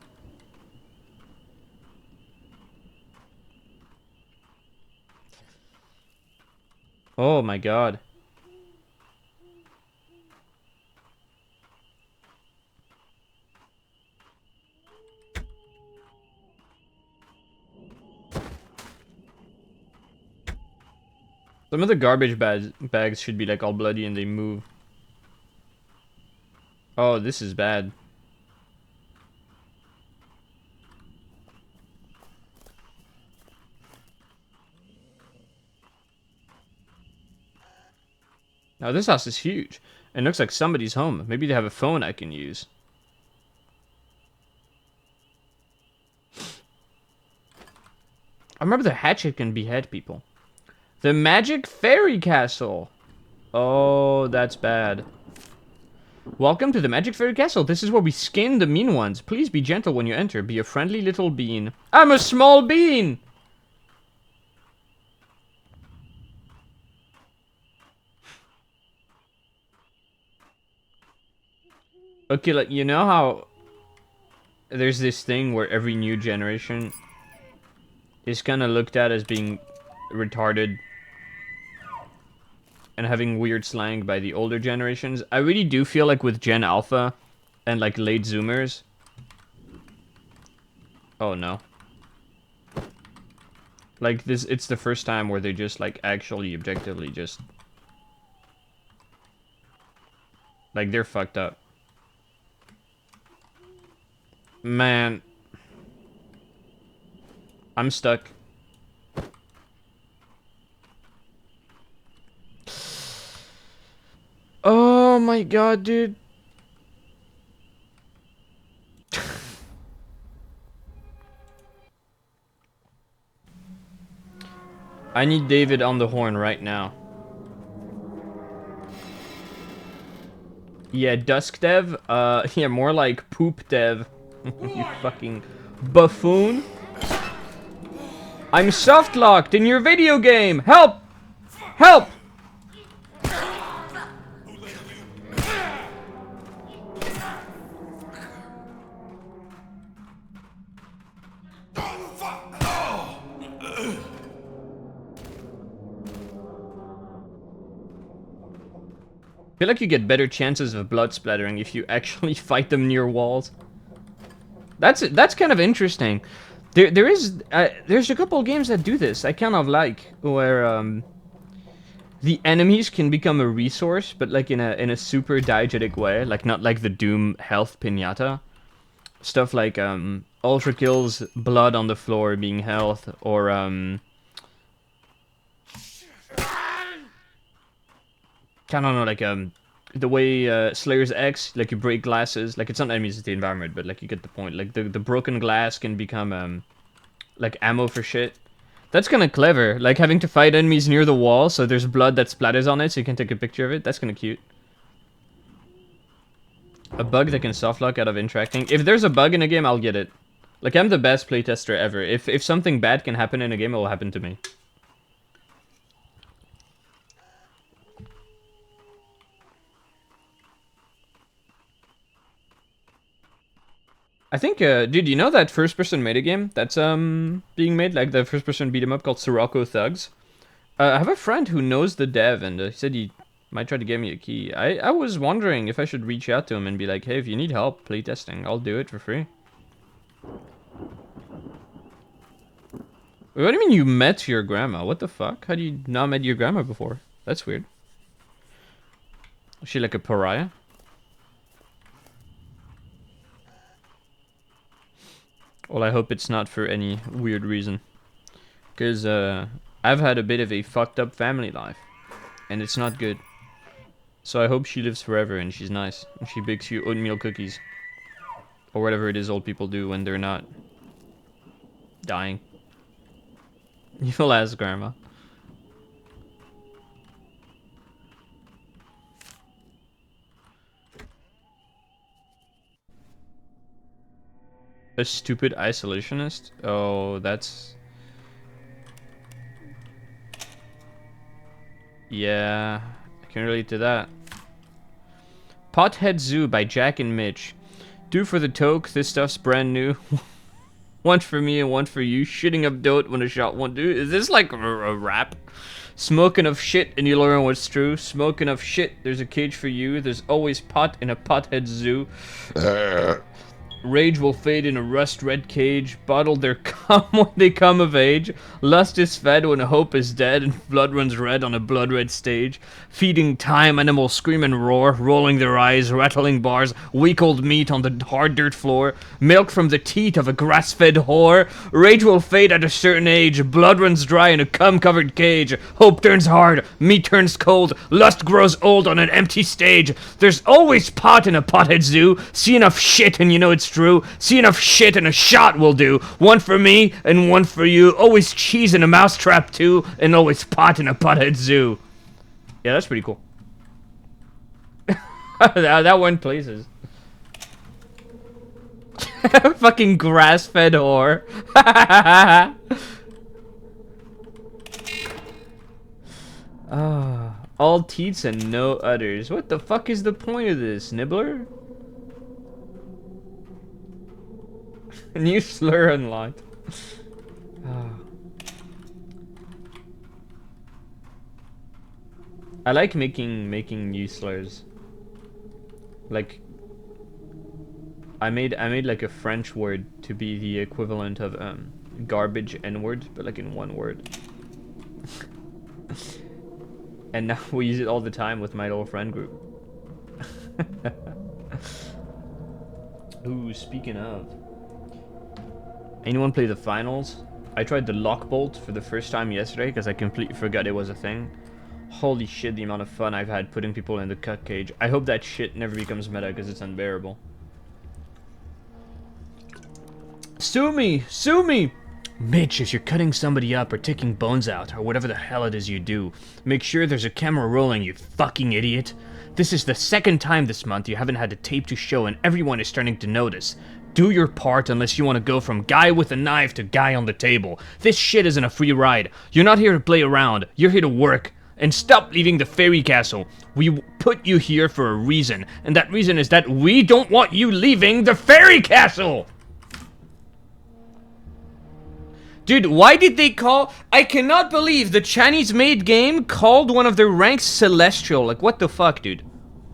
Oh my god. Some of the garbage bags should be like all bloody and they move. Oh, this is bad. Now this house is huge. It looks like somebody's home. Maybe they have a phone I can use. I remember the hatchet can behead people. The Magic Fairy Castle. Oh, that's bad. Welcome to the Magic Fairy Castle. This is where we skin the mean ones. Please be gentle when you enter. Be a friendly little bean. I'm a small bean! Okay, like, you know how there's this thing where every new generation is kind of looked at as being retarded and having weird slang by the older generations? I really do feel like with Gen Alpha and like late Zoomers. Oh no. Like this, it's the first time where they just like actually objectively just like they're fucked up. Man. I'm stuck. Oh my god, dude. I need David on the horn right now. Yeah, Dusk Dev? Yeah, more like Poop Dev. You fucking buffoon. I'm soft locked in your video game. Help! Help! I feel like you get better chances of blood splattering if you actually fight them near walls. That's kind of interesting. There's a couple of games that do this. I kind of like where the enemies can become a resource, but like in a super diegetic way, like not like the Doom health pinata. Stuff like Ultra Kills, blood on the floor being health, or I don't know, like the way Slayer's X, like you break glasses, like it's not enemies, it's the environment, but like you get the point. Like the broken glass can become like ammo for shit. That's kind of clever, like having to fight enemies near the wall, so there's blood that splatters on it, so you can take a picture of it. That's kind of cute. A bug that can softlock out of interacting. If there's a bug in a game, I'll get it. Like, I'm the best playtester ever. If something bad can happen in a game, it will happen to me. I think, dude, you know that first-person metagame that's being made, like the first-person beat 'em up called Sirocco Thugs? I have a friend who knows the dev, and he said he might try to get me a key. I was wondering if I should reach out to him and be like, hey, if you need help playtesting, I'll do it for free. What do you mean you met your grandma? What the fuck? How do you not met your grandma before? That's weird. Is she like a pariah? Well, I hope it's not for any weird reason. Because, I've had a bit of a fucked up family life. And it's not good. So I hope she lives forever and she's nice. And she bakes you oatmeal cookies. Or whatever it is old people do when they're not dying. You'll ask grandma. A stupid isolationist? Oh, that's... Yeah, I can relate to that. Pothead Zoo by Jack and Mitch. Do for the toke, this stuff's brand new. One for me and one for you. Shitting up dope when a shot won't do. Is this like a rap? Smoke enough shit and you learn what's true. Smoke enough shit, there's a cage for you. There's always pot in a pothead zoo. Rage will fade in a rust-red cage. Bottle their cum when they come of age. Lust is fed when hope is dead, and blood runs red on a blood-red stage. Feeding time, animals scream and roar, rolling their eyes, rattling bars, weak old meat on the hard dirt floor. Milk from the teat of a grass-fed whore. Rage will fade at a certain age. Blood runs dry in a cum-covered cage. Hope turns hard, meat turns cold. Lust grows old on an empty stage. There's always pot in a pothead zoo. See enough shit and you know it's true. See enough shit and a shot will do. One for me and one for you. Always cheese in a mousetrap too, and always pot in a pothead zoo. Yeah, that's pretty cool. that went places. Fucking grass-fed whore. All teats and no udders. What the fuck is the point of this, Nibbler? New slur unlocked. I like making new slurs. Like I made like a French word to be the equivalent of garbage N-word, but like in one word. And now we use it all the time with my little friend group. Ooh, speaking of. Anyone play the finals? I tried the lock bolt for the first time yesterday because I completely forgot it was a thing. Holy shit, the amount of fun I've had putting people in the cut cage. I hope that shit never becomes meta because it's unbearable. Sue me! Sue me! Mitch, if you're cutting somebody up or taking bones out, or whatever the hell it is you do, make sure there's a camera rolling, you fucking idiot. This is the second time this month you haven't had a tape to show and everyone is starting to notice. Do your part unless you want to go from guy with a knife to guy on the table. This shit isn't a free ride. You're not here to play around. You're here to work. And stop leaving the fairy castle. We put you here for a reason, and that reason is that we don't want you leaving the fairy castle! Dude, why did they call... I cannot believe the Chinese-made game called one of their ranks Celestial. Like, what the fuck, dude?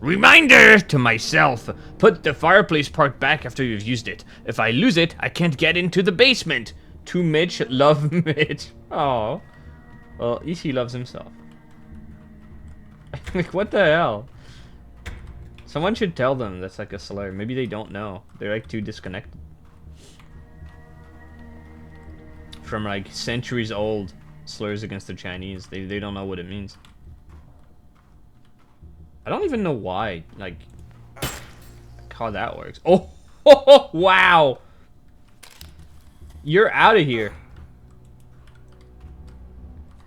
Reminder to myself. Put the fireplace part back after you've used it. If I lose it, I can't get into the basement. To Mitch, love Mitch. Oh. Well, at least he loves himself. Like, what the hell? Someone should tell them that's like a slur. Maybe they don't know. They're like too disconnected. From like centuries old slurs against the Chinese. They don't know what it means. I don't even know why, like how that works. Oh, wow. You're out of here.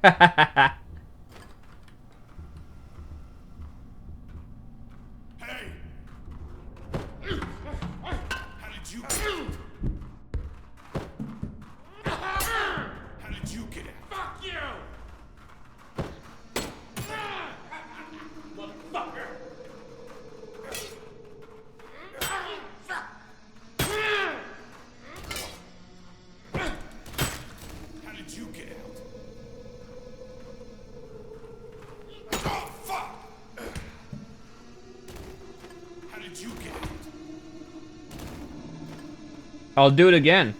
Hey! How did you... I'll do it again.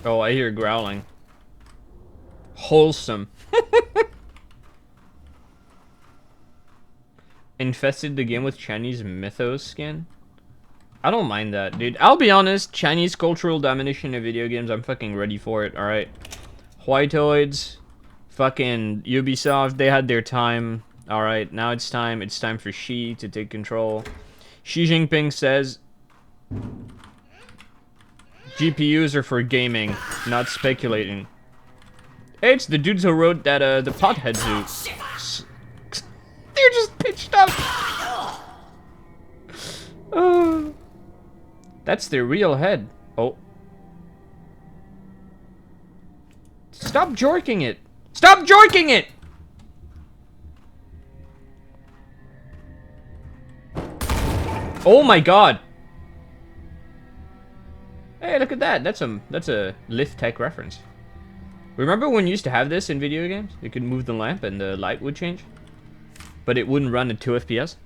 Oh, I hear growling. Wholesome. Infested the game with Chinese mythos skin? I don't mind that, dude. I'll be honest, Chinese cultural domination in video games, I'm fucking ready for it, alright? Whiteoids, fucking Ubisoft, they had their time. Alright, now it's time for Xi to take control. Xi Jinping says GPUs are for gaming, not speculating. Hey, it's the dudes who wrote that, the Pothead Zoo. They're just pitched up. Oh. That's their real head. Oh. Stop jorking it. Stop jorking it! Oh my god. Hey, look at that. That's a Lift Tech reference. Remember when you used to have this in video games? You could move the lamp and the light would change? But it wouldn't run at 2 FPS?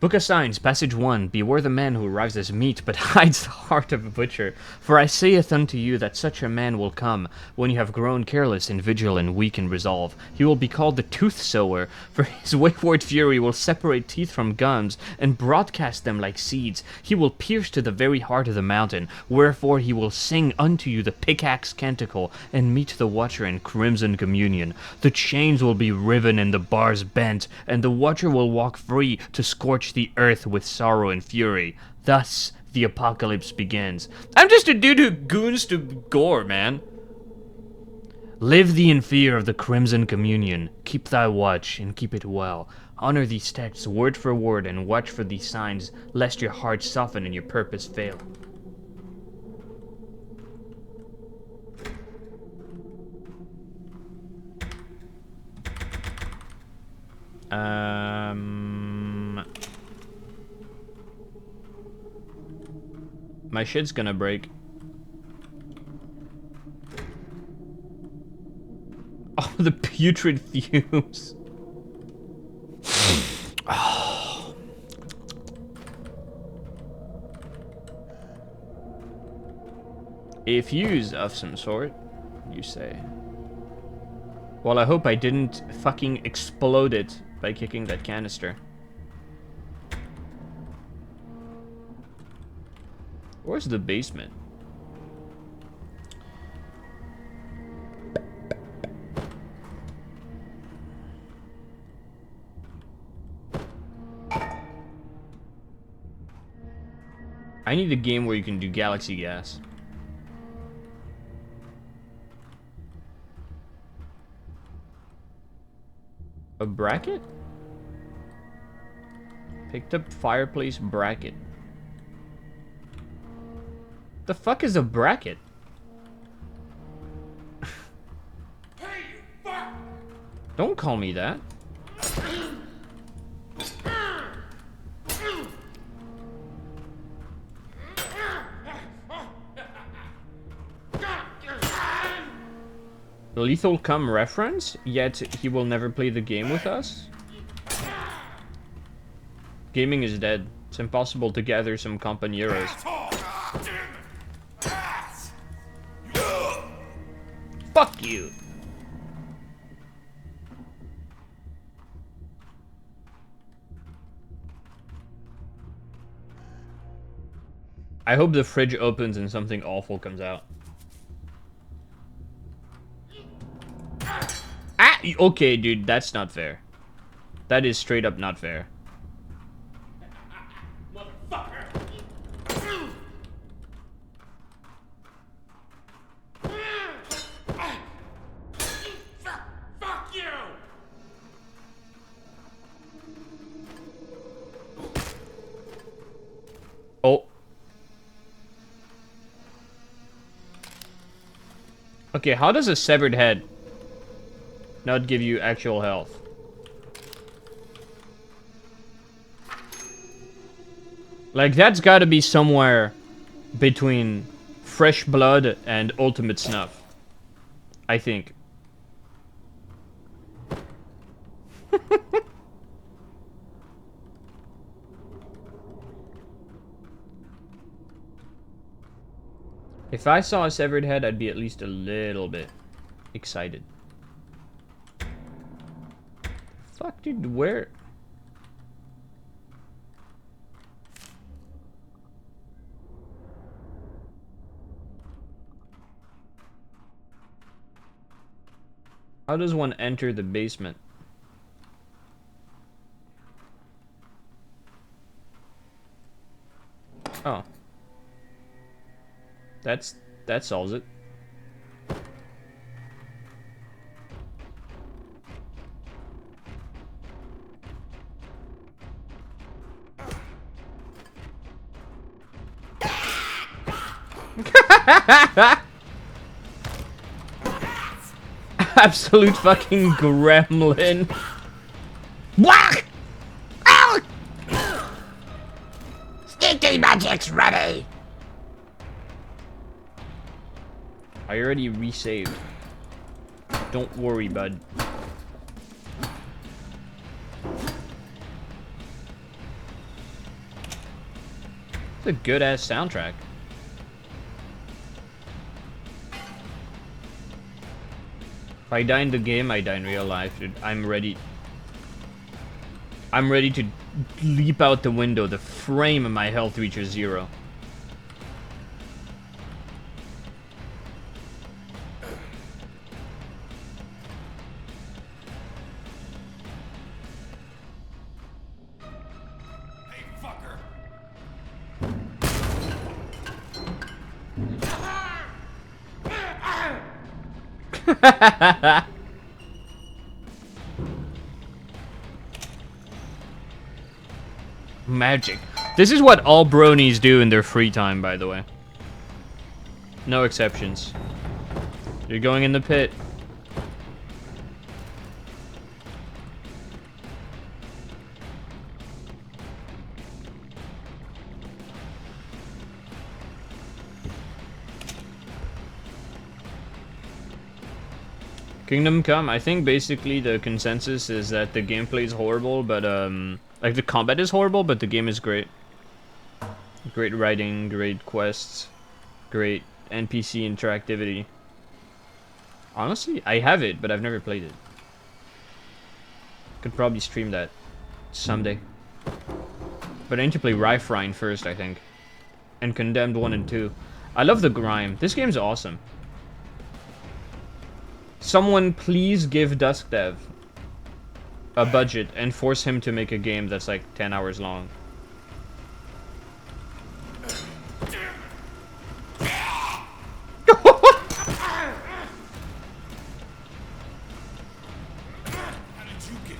Book of Signs, Passage 1. Beware the man who arrives as meat, but hides the heart of a butcher. For I saith unto you that such a man will come, when you have grown careless and vigilant and weak in resolve. He will be called the tooth sower, for his wayward fury will separate teeth from gums, and broadcast them like seeds. He will pierce to the very heart of the mountain, wherefore he will sing unto you the pickaxe canticle, and meet the watcher in crimson communion. The chains will be riven and the bars bent, and the watcher will walk free to scorch the earth with sorrow and fury. Thus the apocalypse begins. I'm just a dude who goons to gore, man. Live thee in fear of the crimson communion. Keep thy watch and keep it well. Honor these texts word for word and watch for these signs, lest your heart soften and your purpose fail. My shit's gonna break. Oh, the putrid fumes. Oh. A fuse of some sort, you say. Well, I hope I didn't fucking explode it by kicking that canister. Where's the basement? I need a game where you can do galaxy gas. A bracket? Picked up fireplace bracket. The fuck is a bracket? Hey, you fuck! Don't call me that. Lethal Come reference, yet he will never play the game with us? Gaming is dead. It's impossible to gather some compañeros. Fuck you! I hope the fridge opens and something awful comes out. Ah! Okay, dude, that's not fair. That is straight up not fair. Oh. Okay, how does a severed head not give you actual health? Like, that's gotta be somewhere between Fresh Blood and Ultimate Snuff. I think. If I saw a severed head, I'd be at least a little bit excited. Fuck, dude, where? How does one enter the basement? Oh. That solves it. Absolute fucking gremlin. What? Oh! Sneaky magic's ready. I already resaved. Don't worry, bud. It's a good ass soundtrack. If I die in the game, I die in real life, dude. I'm ready. I'm ready to leap out the window the frame of my health reaches 0. Hey, fucker! Magic. This is what all bronies do in their free time, by the way. No exceptions. You're going in the pit. Kingdom Come, I think basically the consensus is that the gameplay is horrible, but like the combat is horrible, but the game is great. Great writing, great quests, great NPC interactivity. Honestly, I have it, but I've never played it. Could probably stream that someday. But I need to play Rifrine first, I think. And Condemned 1 and 2. I love the grime. This game's awesome. Someone please give Dusk Dev a budget and force him to make a game that's like 10 hours long. How did you get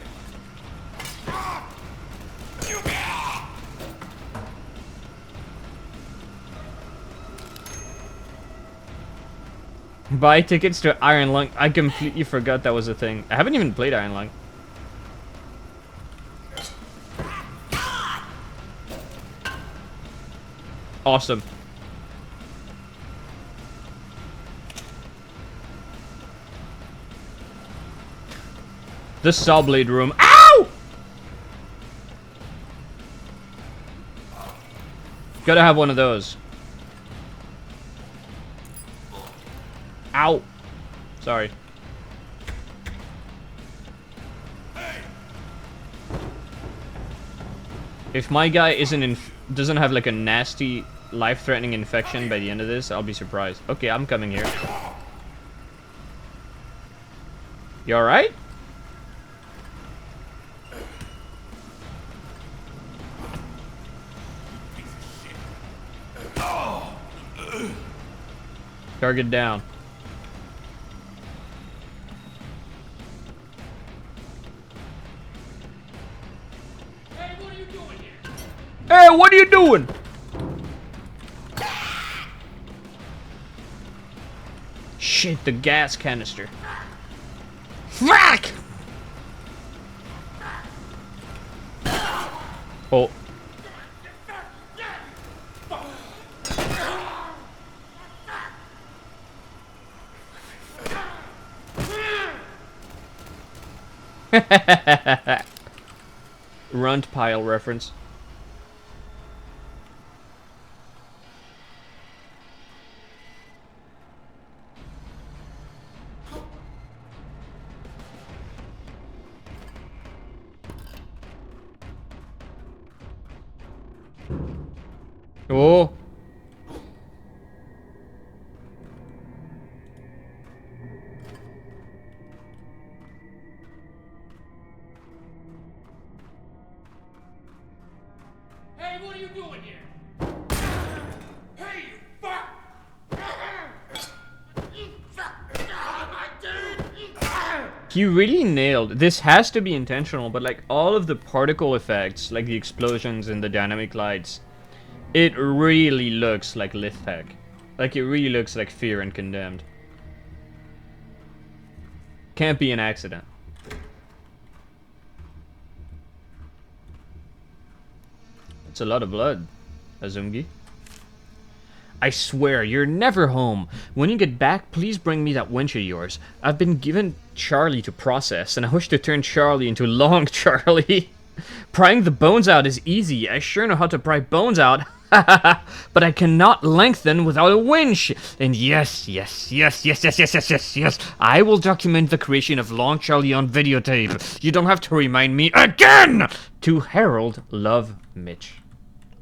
Buy tickets to Iron Lung. I completely forgot that was a thing. I haven't even played Iron Lung. Awesome. The Saw Blade room. Ow! Gotta have one of those. Ow. Sorry. If my guy doesn't have like a nasty, life-threatening infection by the end of this, I'll be surprised. Okay, I'm coming here. You alright? Target down. Hey, what are you doing here? Hey, what are you doing? Shit, the gas canister. Fuck! Oh. Runt pile reference. Oh. Hey, what are you doing here? Hey, you fuck! He really nailed. This has to be intentional, but like all of the particle effects, like the explosions and the dynamic lights, it really looks like Lithpack. Like it really looks like Fear and Condemned. Can't be an accident. It's a lot of blood, Azumgi. I swear, you're never home. When you get back, please bring me that winch of yours. I've been given Charlie to process, and I wish to turn Charlie into Long Charlie. Prying the bones out is easy. I sure know how to pry bones out. But I cannot lengthen without a winch. And yes, I will document the creation of Long Charlie on videotape. You don't have to remind me again! To Harold, love, Mitch.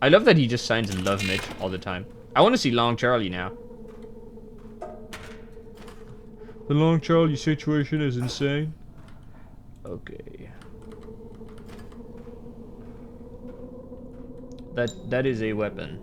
I love that he just signs Love Mitch all the time. I want to see Long Charlie now. The Long Charlie situation is insane. Okay. That is a weapon.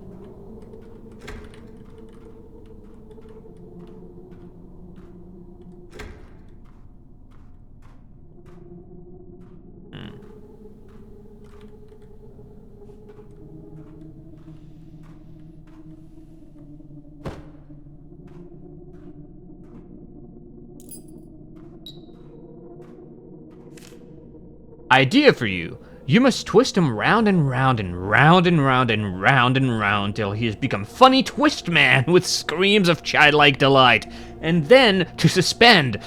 Idea for you. You must twist him round and round and round and round and round and round till he has become funny twist man with screams of childlike delight. And then to suspend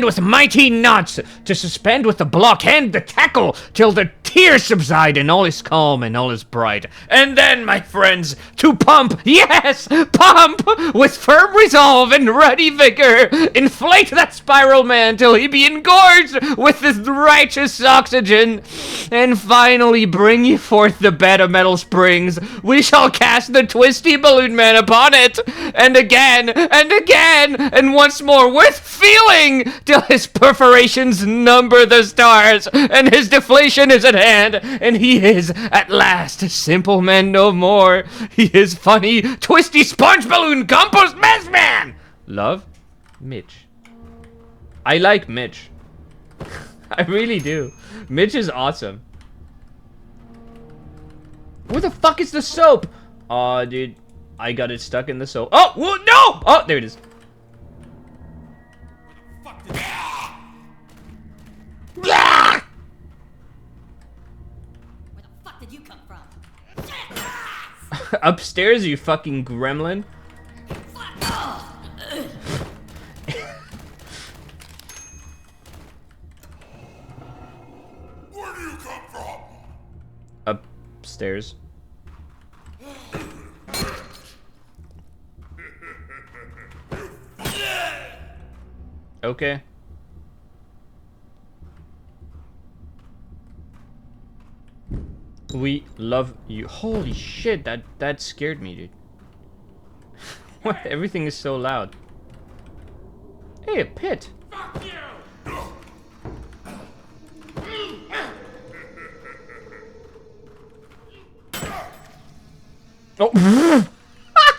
with mighty knots, to suspend with the block and the tackle till the tears subside and all is calm and all is bright. And then, my friends, to pump, yes, pump with firm resolve and ready vigor. Inflate that spiral man till he be engorged with this righteous oxygen. And finally bring ye forth the bed of metal springs. We shall cast the twisty balloon man upon it, and again, and once more with feeling, till his perforations number the stars, and his deflation is at hand, and he is, at last, simple man no more. He is funny, twisty sponge balloon compost mess man! Love, Mitch. I like Mitch. I really do. Mitch is awesome. Where the fuck is the soap? Aw, dude. I got it stuck in the soap. Oh, whoa, no! Oh, there it is. Yeah! Where the fuck did you come from? Upstairs, you fucking gremlin. Where do you come from? Upstairs. Okay. We love you. Holy shit, that scared me, dude. What? Everything is so loud. Hey, a pit. Fuck you! Oh,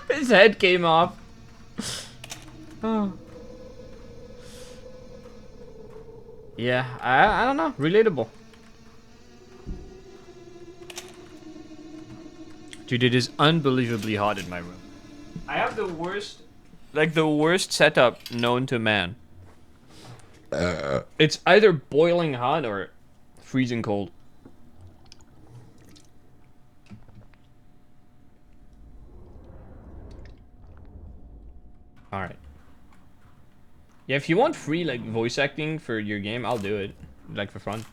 his head came off. Oh. Yeah, I don't know. Relatable. Dude, it is unbelievably hot in my room. I have the worst, like the worst setup known to man. It's either boiling hot or freezing cold. Alright. Yeah, if you want free, like, voice acting for your game, I'll do it. like for fun.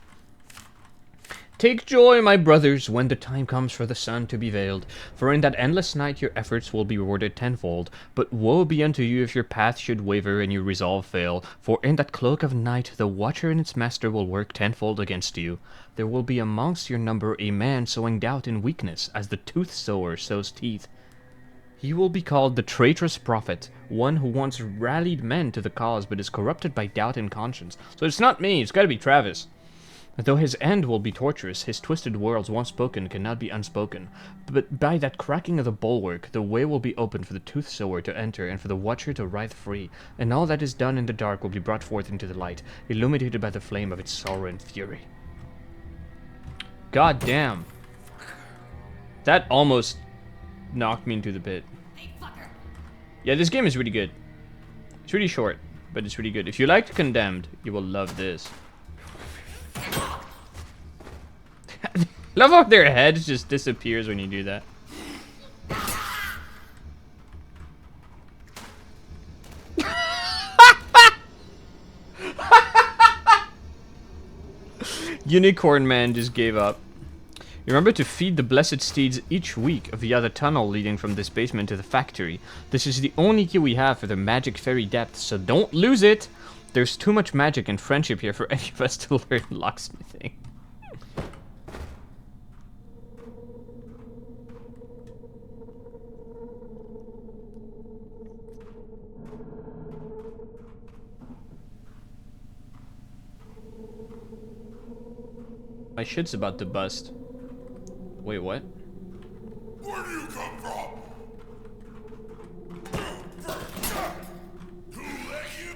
Take joy, my brothers, when the time comes for the sun to be veiled, for in that endless night your efforts will be rewarded tenfold. But woe be unto you if your path should waver and your resolve fail, for in that cloak of night the watcher and its master will work tenfold against you. There will be amongst your number a man sowing doubt and weakness, as the tooth sower sows teeth. He will be called the traitorous prophet, one who once rallied men to the cause but is corrupted by doubt and conscience. So it's not me, it's gotta be Travis. Though his end will be torturous, his twisted words once spoken cannot be unspoken. But by that cracking of the bulwark, the way will be opened for the tooth-sower to enter and for the watcher to writhe free, and all that is done in the dark will be brought forth into the light, illuminated by the flame of its sorrow and fury. God damn. That almost knocked me into the pit. Hey, fucker! Yeah, this game is really good. It's really short, but it's really good. If you liked Condemned, you will love this. Love how their head just disappears when you do that. Unicorn Man just gave up. Remember to feed the blessed steeds each week via the tunnel leading from this basement to the factory. This is the only key we have for the magic fairy depths, so don't lose it! There's too much magic and friendship here for any of us to learn locksmithing. My shit's about to bust. Wait, what? Where do you come from? Who let you?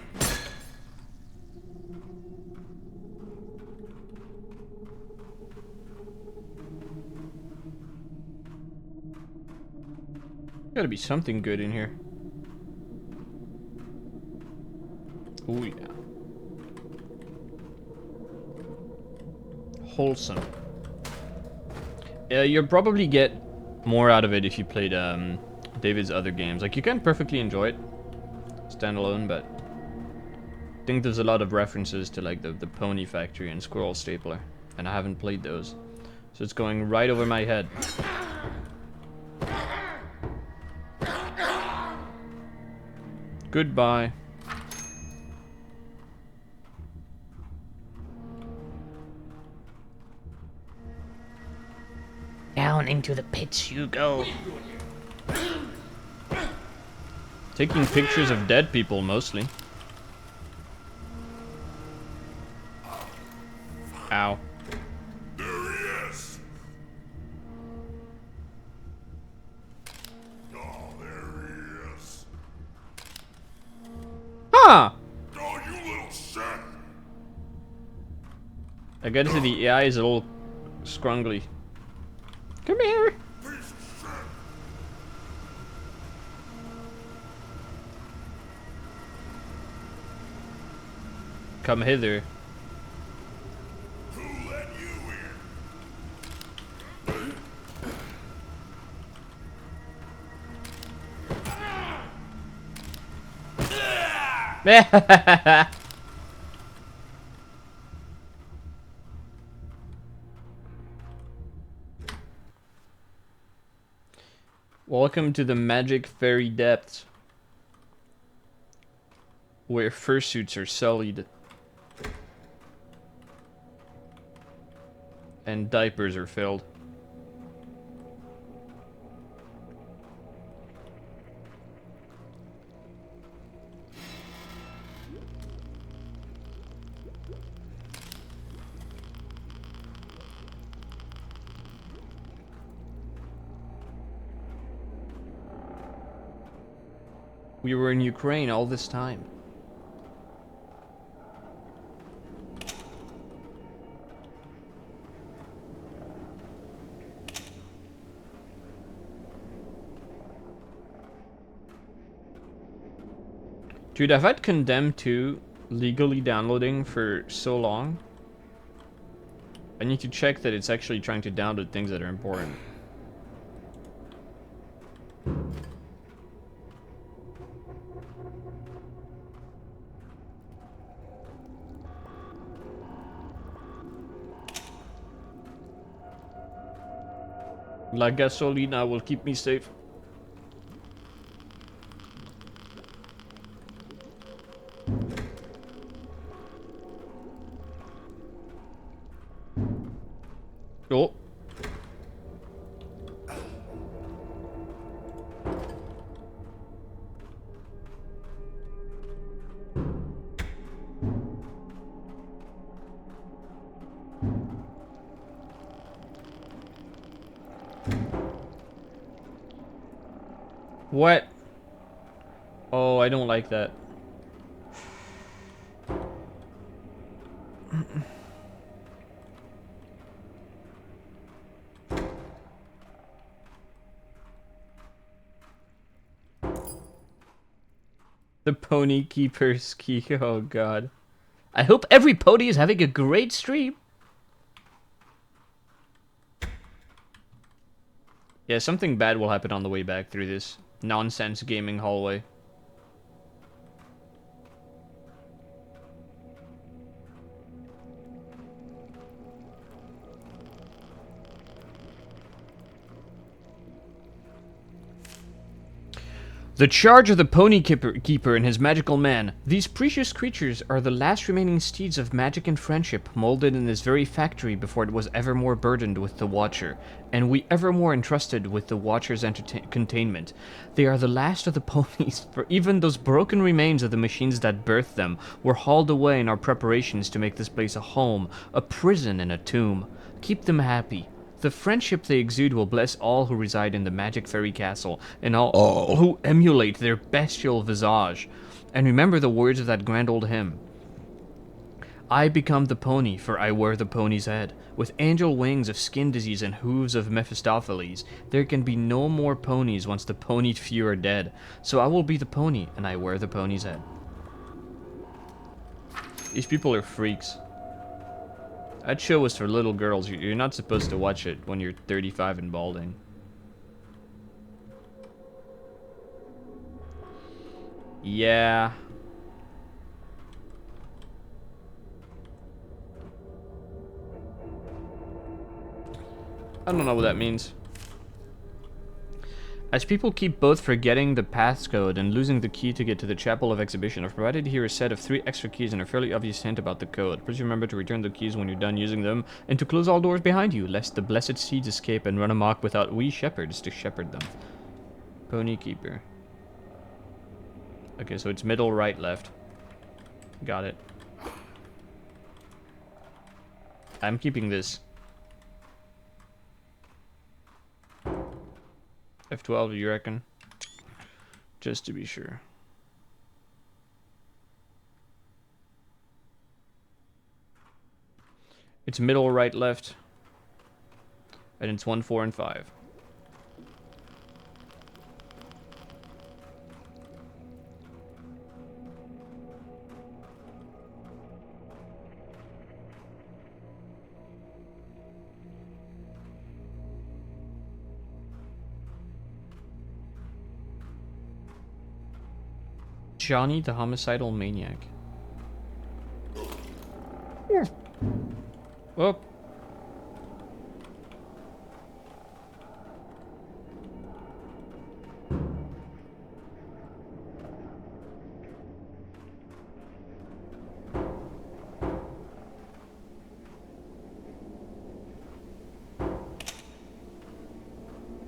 Gotta be something good in here. Oh yeah. Wholesome. You'll probably get more out of it if you played David's other games. Like, you can perfectly enjoy it standalone, but I think there's a lot of references to like the Pony Factory and Squirrel Stapler, and I haven't played those, so it's going right over my head. Goodbye. Down into the pits you go. Taking pictures of dead people, mostly. Ow. There he is. Oh, there he is. Huh! Oh, you little shit. I gotta say the AI is a little scrungly. Come here! Piece of shit. Come hither. Who let you in? Welcome to the Magic Fairy Depths, where fursuits are sullied and diapers are filled. We were in Ukraine all this time. Dude, I've had Condemned 2 legally downloading for so long. I need to check that it's actually trying to download things that are important. La gasolina will keep me safe. Oh. What? Oh, I don't like that. The Pony Keeper's key. Oh god. I hope every pony is having a great stream. Yeah, something bad will happen on the way back through this nonsense gaming hallway. The charge of the Pony Keeper and his magical man. These precious creatures are the last remaining steeds of magic and friendship, molded in this very factory before it was evermore burdened with the Watcher, and we evermore entrusted with the Watcher's containment. They are the last of the ponies, for even those broken remains of the machines that birthed them were hauled away in our preparations to make this place a home, a prison, and a tomb. Keep them happy. The friendship they exude will bless all who reside in the magic fairy castle, and all who emulate their bestial visage. And remember the words of that grand old hymn. I become the pony, for I wear the pony's head. With angel wings of skin disease and hooves of Mephistopheles, there can be no more ponies once the ponied few are dead. So I will be the pony, and I wear the pony's head. These people are freaks. That show was for little girls. You're not supposed to watch it when you're 35 and balding. Yeah. I don't know what that means. As people keep both forgetting the passcode and losing the key to get to the Chapel of Exhibition, I've provided here a set of 3 extra keys and a fairly obvious hint about the code. Please remember to return the keys when you're done using them, and to close all doors behind you, lest the blessed seeds escape and run amok without we shepherds to shepherd them. Pony Keeper. Okay, so it's middle, right, left. Got it. I'm keeping this. F12, you reckon? Just to be sure. It's middle, right, left. And it's 1, 4, and 5. Johnny the homicidal maniac. Yeah. Well.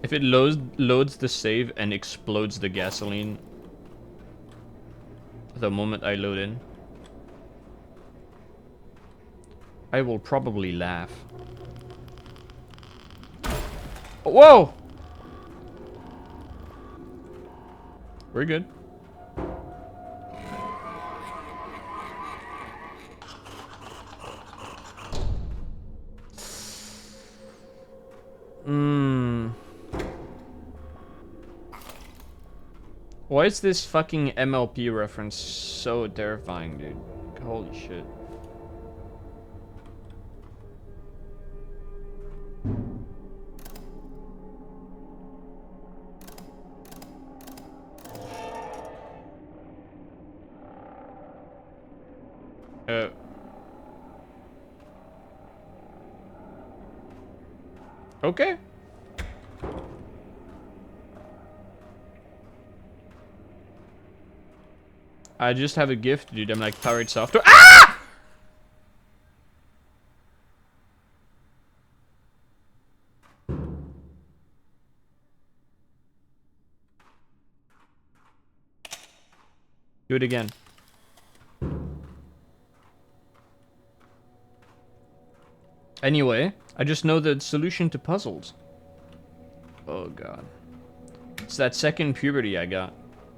If it loads the save and explodes the gasoline the moment I load in, I will probably laugh. Whoa! We're good. Why is this fucking MLP reference so terrifying, dude? Holy shit. Okay. I just have a gift, dude. I'm like powered software. Ah! Do it again. Anyway, I just know the solution to puzzles. Oh god. It's that second puberty I got.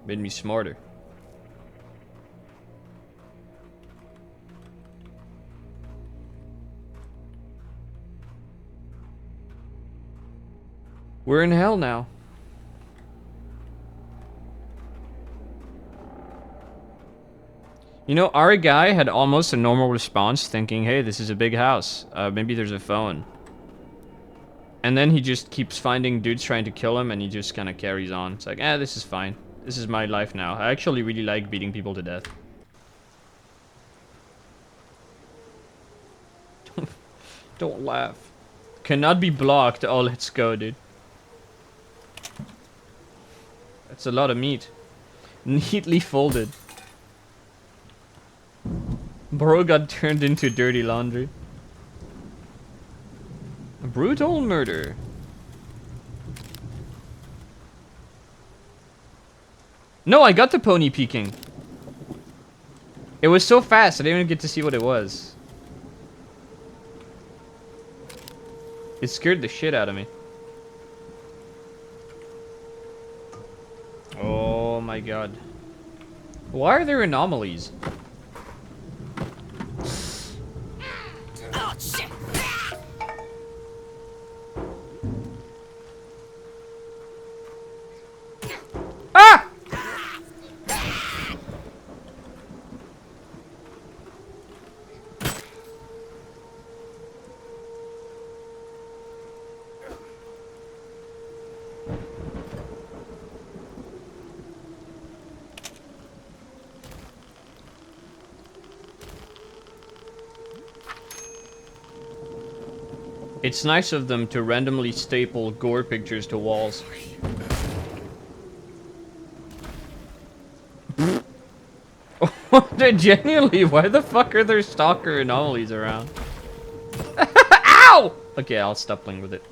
Made me smarter. We're in hell now. You know, our guy had almost a normal response, thinking, hey, this is a big house. Maybe there's a phone. And then he just keeps finding dudes trying to kill him, and he just kind of carries on. It's like, this is fine. This is my life now. I actually really like beating people to death. Don't laugh. Cannot be blocked. Oh, let's go, dude. That's a lot of meat. Neatly folded. Bro got turned into dirty laundry. Brutal murder. No, I got the pony peeking. It was so fast, I didn't even get to see what it was. It scared the shit out of me. Oh my god. Why are there anomalies? Oh, shit! Ah! It's nice of them to randomly staple gore pictures to walls. Genuinely, why the fuck are there stalker anomalies around? Ow! Okay, I'll stop playing with it.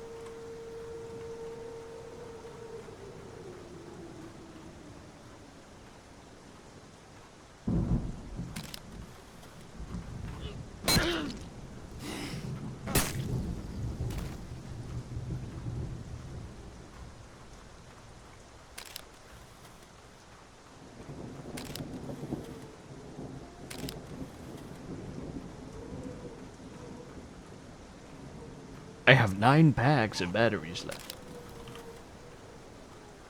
I have 9 bags of batteries left.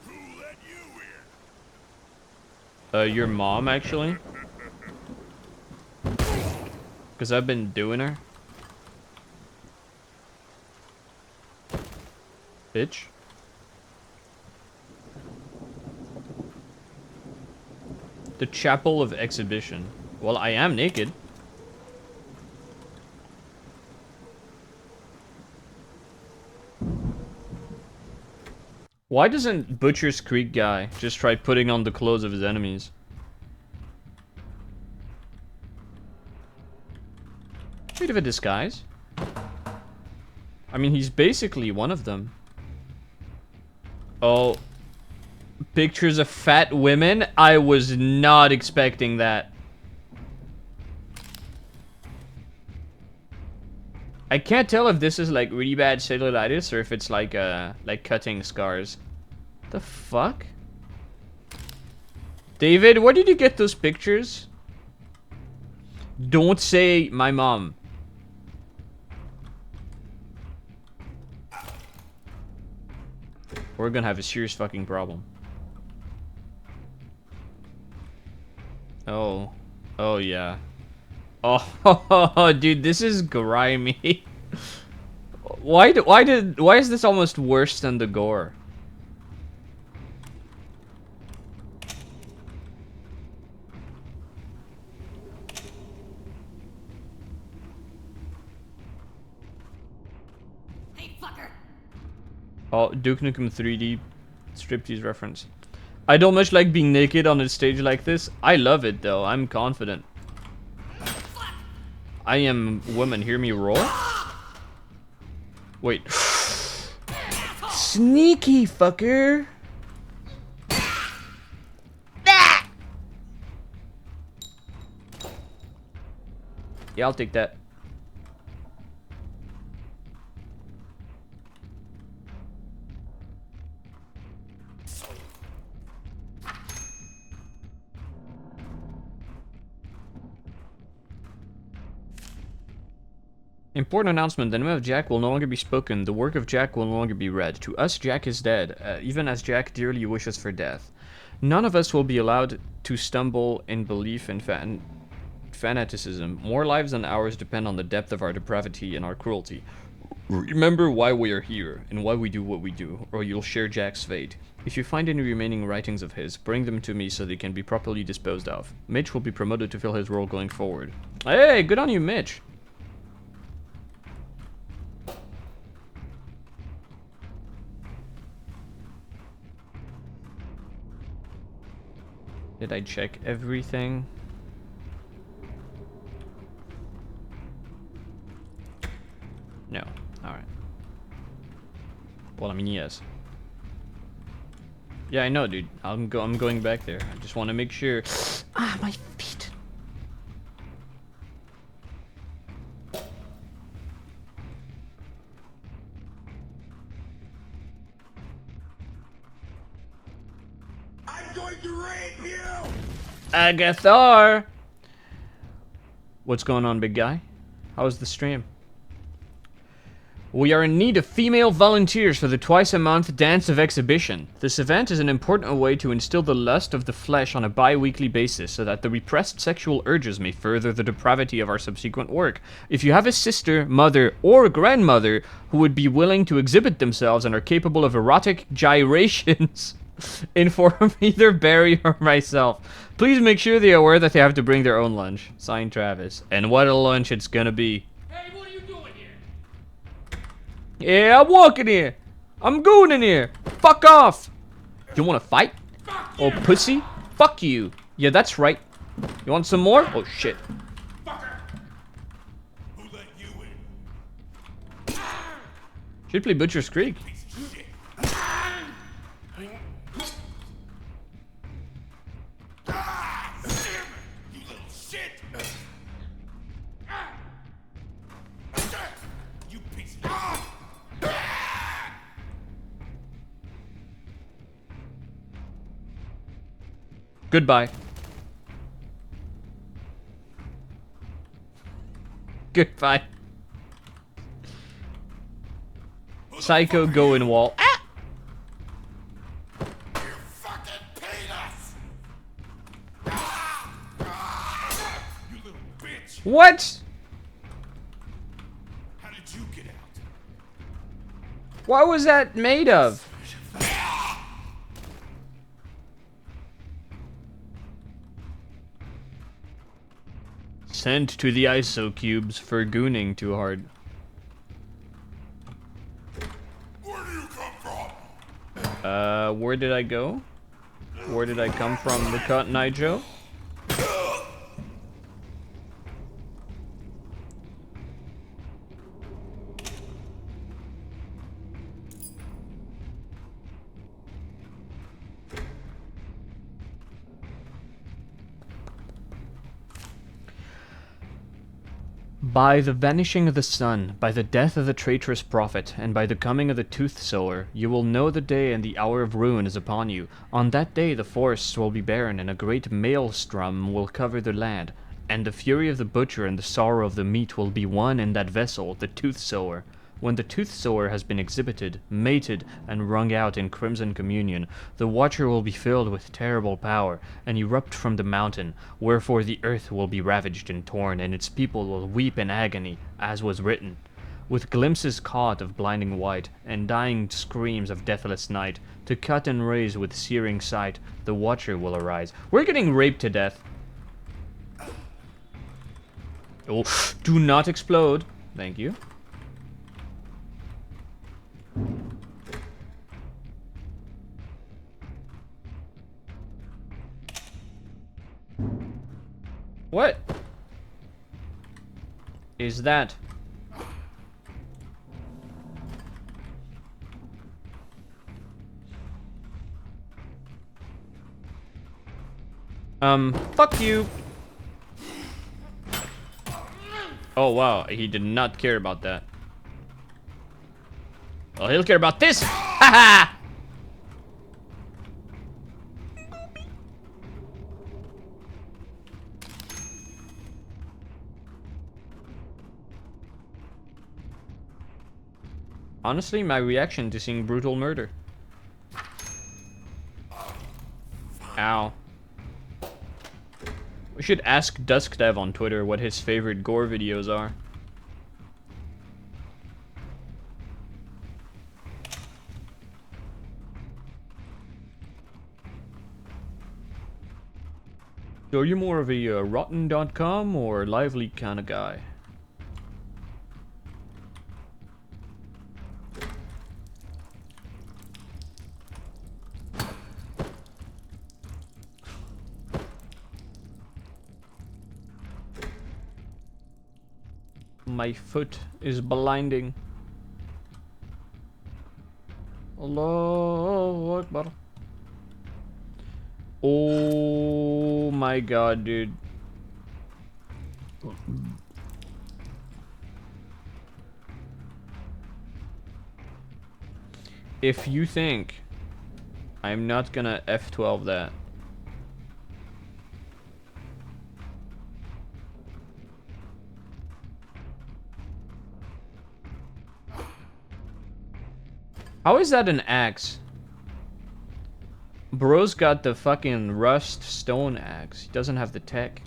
Who let you in? Your mom, actually? Because I've been doing her. Bitch. The Chapel of Exhibition. Well, I am naked. Why doesn't Butcher's Creek guy just try putting on the clothes of his enemies? Bit of a disguise. I mean, he's basically one of them. Oh. Pictures of fat women? I was not expecting that. I can't tell if this is like really bad cellulitis or if it's like cutting scars. The fuck? David, where did you get those pictures? Don't say my mom. We're gonna have a serious fucking problem. Oh. Oh yeah. Oh, dude, this is grimy. Why is this almost worse than the gore? Hey, fucker! Oh, Duke Nukem 3D striptease reference. I don't much like being naked on a stage like this. I love it though. I'm confident. I am woman. Hear me roar. Wait. Sneaky fucker. Yeah, I'll take that. Important announcement. The name of Jack will no longer be spoken. The work of Jack will no longer be read. To us, Jack is dead, even as Jack dearly wishes for death. None of us will be allowed to stumble in belief and fanaticism. More lives than ours depend on the depth of our depravity and our cruelty. Remember why we are here, and why we do what we do, or you'll share Jack's fate. If you find any remaining writings of his, bring them to me so they can be properly disposed of. Mitch will be promoted to fill his role going forward. Hey, good on you, Mitch. Did I check everything? No. Alright. Well, I mean, yes. Yeah, I know, dude. I'm going back there. I just want to make sure. Ah, my feet. I'm going to rape you! Agathar! What's going on, big guy? How's the stream? We are in need of female volunteers for the twice-a-month Dance of Exhibition. This event is an important way to instill the lust of the flesh on a bi-weekly basis so that the repressed sexual urges may further the depravity of our subsequent work. If you have a sister, mother, or grandmother who would be willing to exhibit themselves and are capable of erotic gyrations, inform either Barry or myself. Please make sure they are aware that they have to bring their own lunch. Signed, Travis. And what a lunch it's gonna be. Hey, what are you doing here? Yeah, I'm walking here. I'm going in here. Fuck off. You wanna fight? Oh, pussy? Fuck you. Yeah, that's right. You want some more? Oh, shit. Fucker! Who let you in? Should play Butcher's Creek. Piece of shit. You little shit! You piece of shit! Goodbye. Goodbye. Psycho going wall. Ah! You fucking penis! You little bitch! What? How did you get out? What was that made of? Sent to the ISO cubes for gooning too hard. Where do you come from? Where did I go? Where did I come from, the Cotton Eye Joe? By the vanishing of the sun, by the death of the traitorous prophet, and by the coming of the tooth-sower, you will know the day and the hour of ruin is upon you. On that day the forests will be barren, and a great maelstrom will cover the land. And the fury of the butcher and the sorrow of the meat will be one in that vessel, the tooth-sower. When the tooth-sower has been exhibited, mated, and wrung out in crimson communion, the watcher will be filled with terrible power, and erupt from the mountain, wherefore the earth will be ravaged and torn, and its people will weep in agony, as was written. With glimpses caught of blinding white, and dying screams of deathless night, to cut and raze with searing sight, the watcher will arise. We're getting raped to death. Oh, do not explode. Thank you. is that? Fuck you. Oh wow, he did not care about that. Well, he'll care about this. Haha. Honestly, my reaction to seeing brutal murder. Ow. We should ask DuskDev on Twitter what his favorite gore videos are. So are you more of a rotten.com or lively kind of guy? My foot is blinding. Allahu Akbar. Oh my god, dude. If you think I'm not gonna F12 that. How is that an axe? Bro's got the fucking rust stone axe. He doesn't have the tech.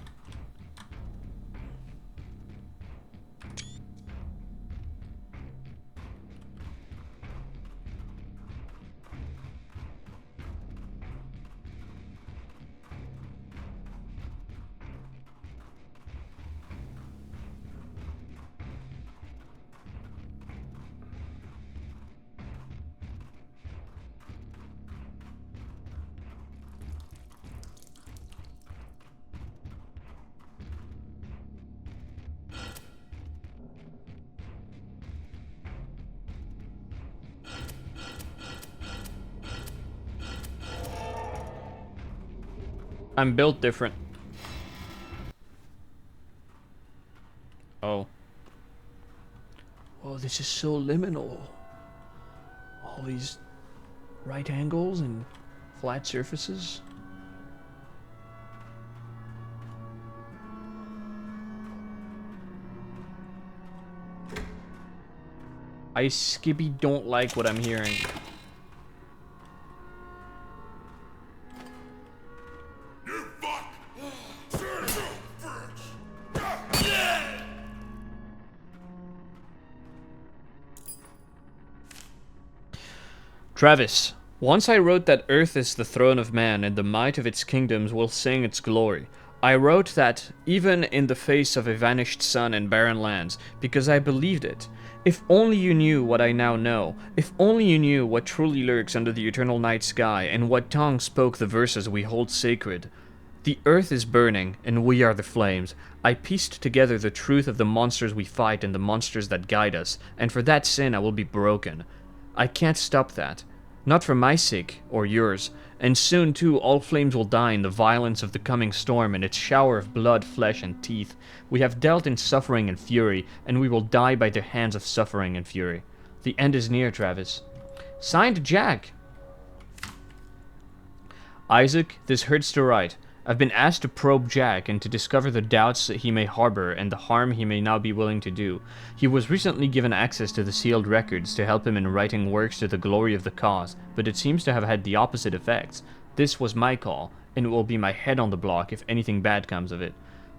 I'm built different. Oh. Oh, this is so liminal. All these right angles and flat surfaces. I Skippy don't like what I'm hearing. You fuck! Travis, once I wrote that Earth is the throne of man and the might of its kingdoms will sing its glory. I wrote that even in the face of a vanished sun and barren lands, because I believed it. If only you knew what I now know, if only you knew what truly lurks under the eternal night sky, and what tongue spoke the verses we hold sacred. The earth is burning, and we are the flames. I pieced together the truth of the monsters we fight and the monsters that guide us, and for that sin I will be broken. I can't stop that. Not for my sake, or yours, and soon too all flames will die in the violence of the coming storm and its shower of blood, flesh, and teeth. We have dealt in suffering and fury, and we will die by the hands of suffering and fury. The end is near, Travis. Signed, Jack. Isaac, this hurts to write. I've been asked to probe Jack and to discover the doubts that he may harbor and the harm he may now be willing to do. He was recently given access to the sealed records to help him in writing works to the glory of the cause, but it seems to have had the opposite effects. This was my call, and it will be my head on the block if anything bad comes of it.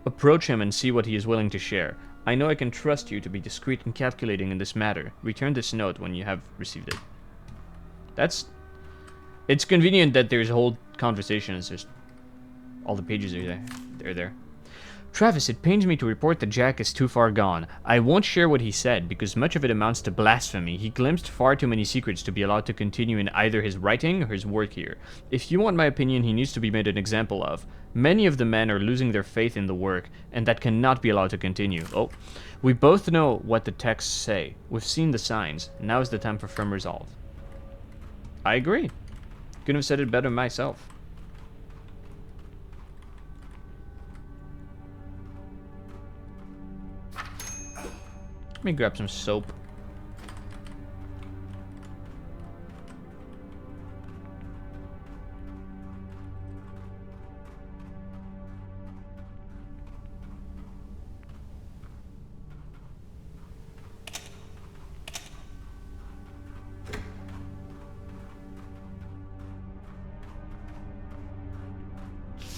Approach him and see what he is willing to share. I know I can trust you to be discreet and calculating in this matter. Return this note when you have received it. It's convenient that there's a whole conversation. It's just all the pages are there. They're there. Travis, it pains me to report that Jack is too far gone. I won't share what he said, because much of it amounts to blasphemy. He glimpsed far too many secrets to be allowed to continue in either his writing or his work here. If you want my opinion, he needs to be made an example of. Many of the men are losing their faith in the work, and that cannot be allowed to continue. Oh. We both know what the texts say. We've seen the signs. Now is the time for firm resolve. I agree. Couldn't have said it better myself. Let me grab some soap.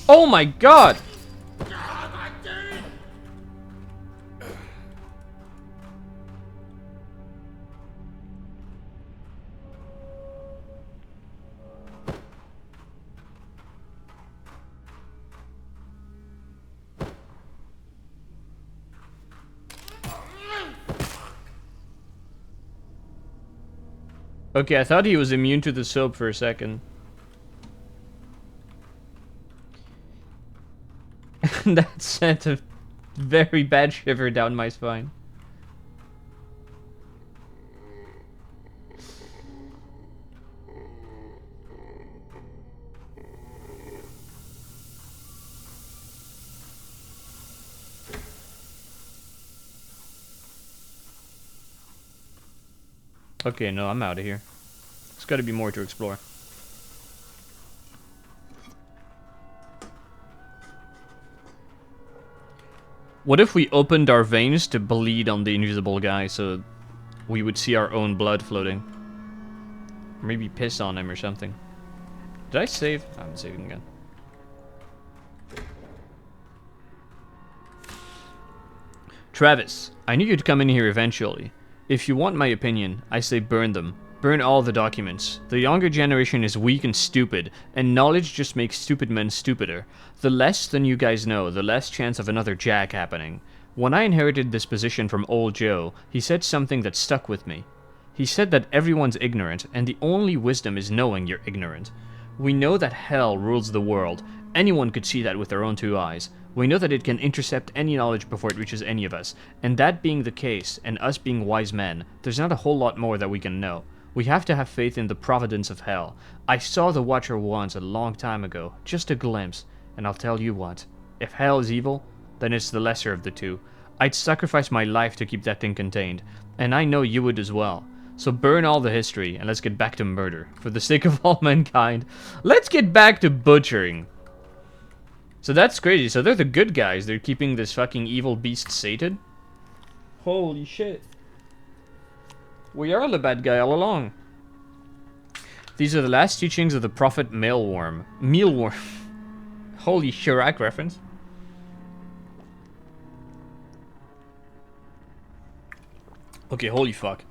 Oh my god! Okay, I thought he was immune to the soap for a second. That sent a very bad shiver down my spine. Okay, no, I'm out of here. There's got to be more to explore. What if we opened our veins to bleed on the invisible guy so we would see our own blood floating? Or maybe piss on him or something. Did I save? I'm saving again. Travis, I knew you'd come in here eventually. If you want my opinion, I say burn them. Burn all the documents. The younger generation is weak and stupid, and knowledge just makes stupid men stupider. The less than you guys know, the less chance of another Jack happening. When I inherited this position from old Joe, he said something that stuck with me. He said that everyone's ignorant, and the only wisdom is knowing you're ignorant. We know that hell rules the world. Anyone could see that with their own two eyes. We know that it can intercept any knowledge before it reaches any of us, and that being the case, and us being wise men, there's not a whole lot more that we can know. We have to have faith in the providence of hell. I saw the Watcher once a long time ago, just a glimpse, and I'll tell you what, if hell is evil, then it's the lesser of the two. I'd sacrifice my life to keep that thing contained, and I know you would as well. So burn all the history, and let's get back to murder. For the sake of all mankind, let's get back to butchering. So that's crazy. So they're the good guys. They're keeping this fucking evil beast sated. Holy shit. We are the bad guy all along. These are the last teachings of the prophet Mealworm. Mealworm. Holy Chirac reference. Okay, holy fuck.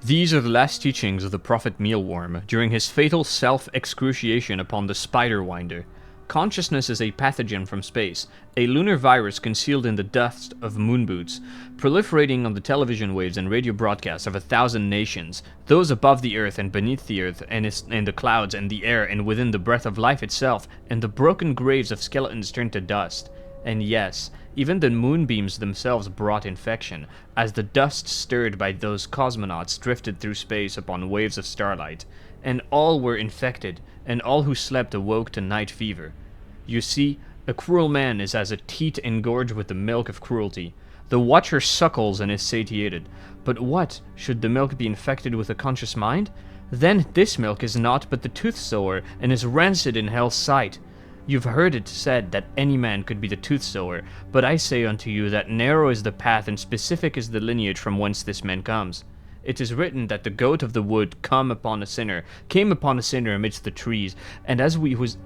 These are the last teachings of the prophet Mealworm during his fatal self-excruciation upon the Spider Winder. Consciousness is a pathogen from space, a lunar virus concealed in the dust of moonboots, proliferating on the television waves and radio broadcasts of 1,000 nations, those above the earth and beneath the earth, and the clouds and the air and within the breath of life itself, and the broken graves of skeletons turned to dust. And yes, even the moonbeams themselves brought infection, as the dust stirred by those cosmonauts drifted through space upon waves of starlight, and all were infected, and all who slept awoke to night fever. You see, a cruel man is as a teat engorged with the milk of cruelty. The Watcher suckles and is satiated. But what, should the milk be infected with a conscious mind? Then this milk is naught but the tooth sower, and is rancid in hell's sight. You've heard it said that any man could be the tooth sower, but I say unto you that narrow is the path and specific is the lineage from whence this man comes. It is written that the goat of the wood came upon a sinner amidst the trees, and as he was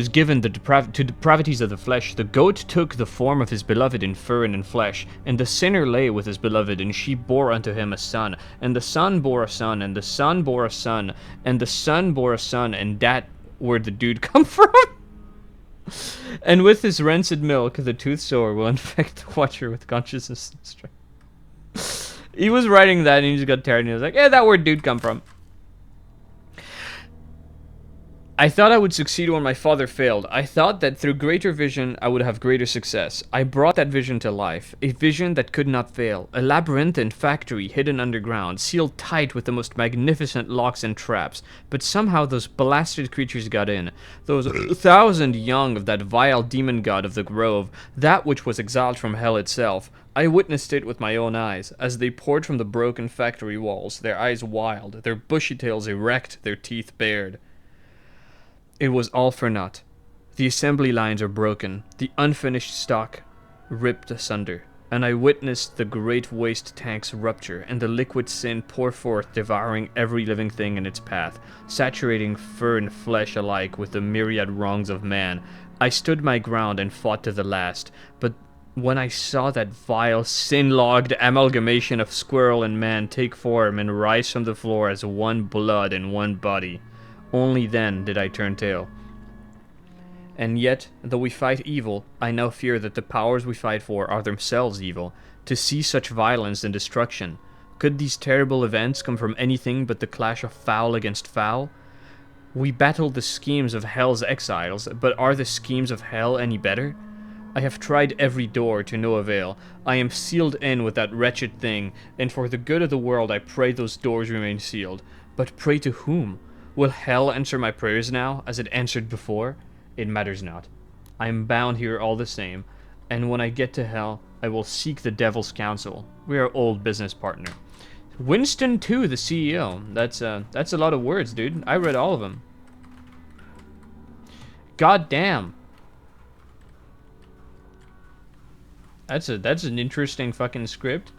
given to depravities of the flesh, the goat took the form of his beloved in fur and in flesh, and the sinner lay with his beloved, and she bore unto him a son, and the son bore a son, and the son bore a son, and the son bore a son, and that where'd the dude come from? And with his rancid milk, the tooth sower will infect the Watcher with consciousness and strength. He was writing that and he just got tired and he was like, yeah, that where'd dude come from? I thought I would succeed when my father failed. I thought that through greater vision, I would have greater success. I brought that vision to life. A vision that could not fail. A labyrinthine factory hidden underground, sealed tight with the most magnificent locks and traps. But somehow those blasted creatures got in. Those 1,000 young of that vile demon god of the grove, that which was exiled from hell itself. I witnessed it with my own eyes, as they poured from the broken factory walls, their eyes wild, their bushy tails erect, their teeth bared. It was all for naught. The assembly lines are broken, the unfinished stock ripped asunder, and I witnessed the great waste tanks rupture and the liquid sin pour forth, devouring every living thing in its path, saturating fur and flesh alike with the myriad wrongs of man. I stood my ground and fought to the last, but when I saw that vile, sin-logged amalgamation of squirrel and man take form and rise from the floor as one blood and one body, only then did I turn tail. And yet, though we fight evil, I now fear that the powers we fight for are themselves evil. To see such violence and destruction, could these terrible events come from anything but the clash of foul against foul? We battled the schemes of hell's exiles, but are the schemes of hell any better? I have tried every door to no avail. I am sealed in with that wretched thing, and for the good of the world I pray those doors remain sealed. But pray to whom? Will hell answer my prayers now, as it answered before? It matters not. I am bound here all the same, and when I get to hell, I will seek the devil's counsel. We are old business partner. Winston too, the CEO. That's a lot of words, dude. I read all of them. God damn. That's an interesting fucking script.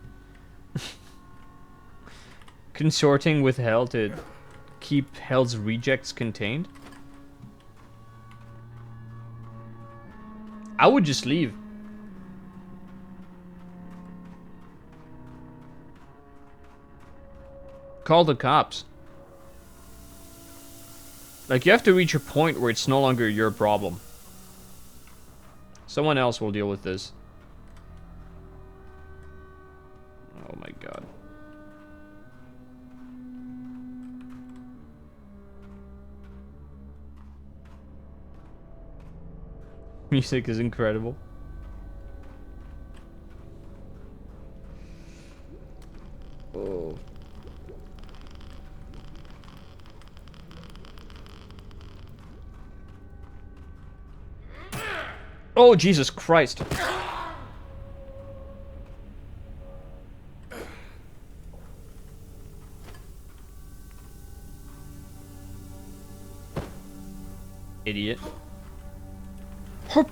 Consorting with hell to keep hell's rejects contained. I would just leave. Call the cops. Like, you have to reach a point where it's no longer your problem. Someone else will deal with this. Oh my god. Music is incredible. Oh. Oh, Jesus Christ. Idiot. Hup.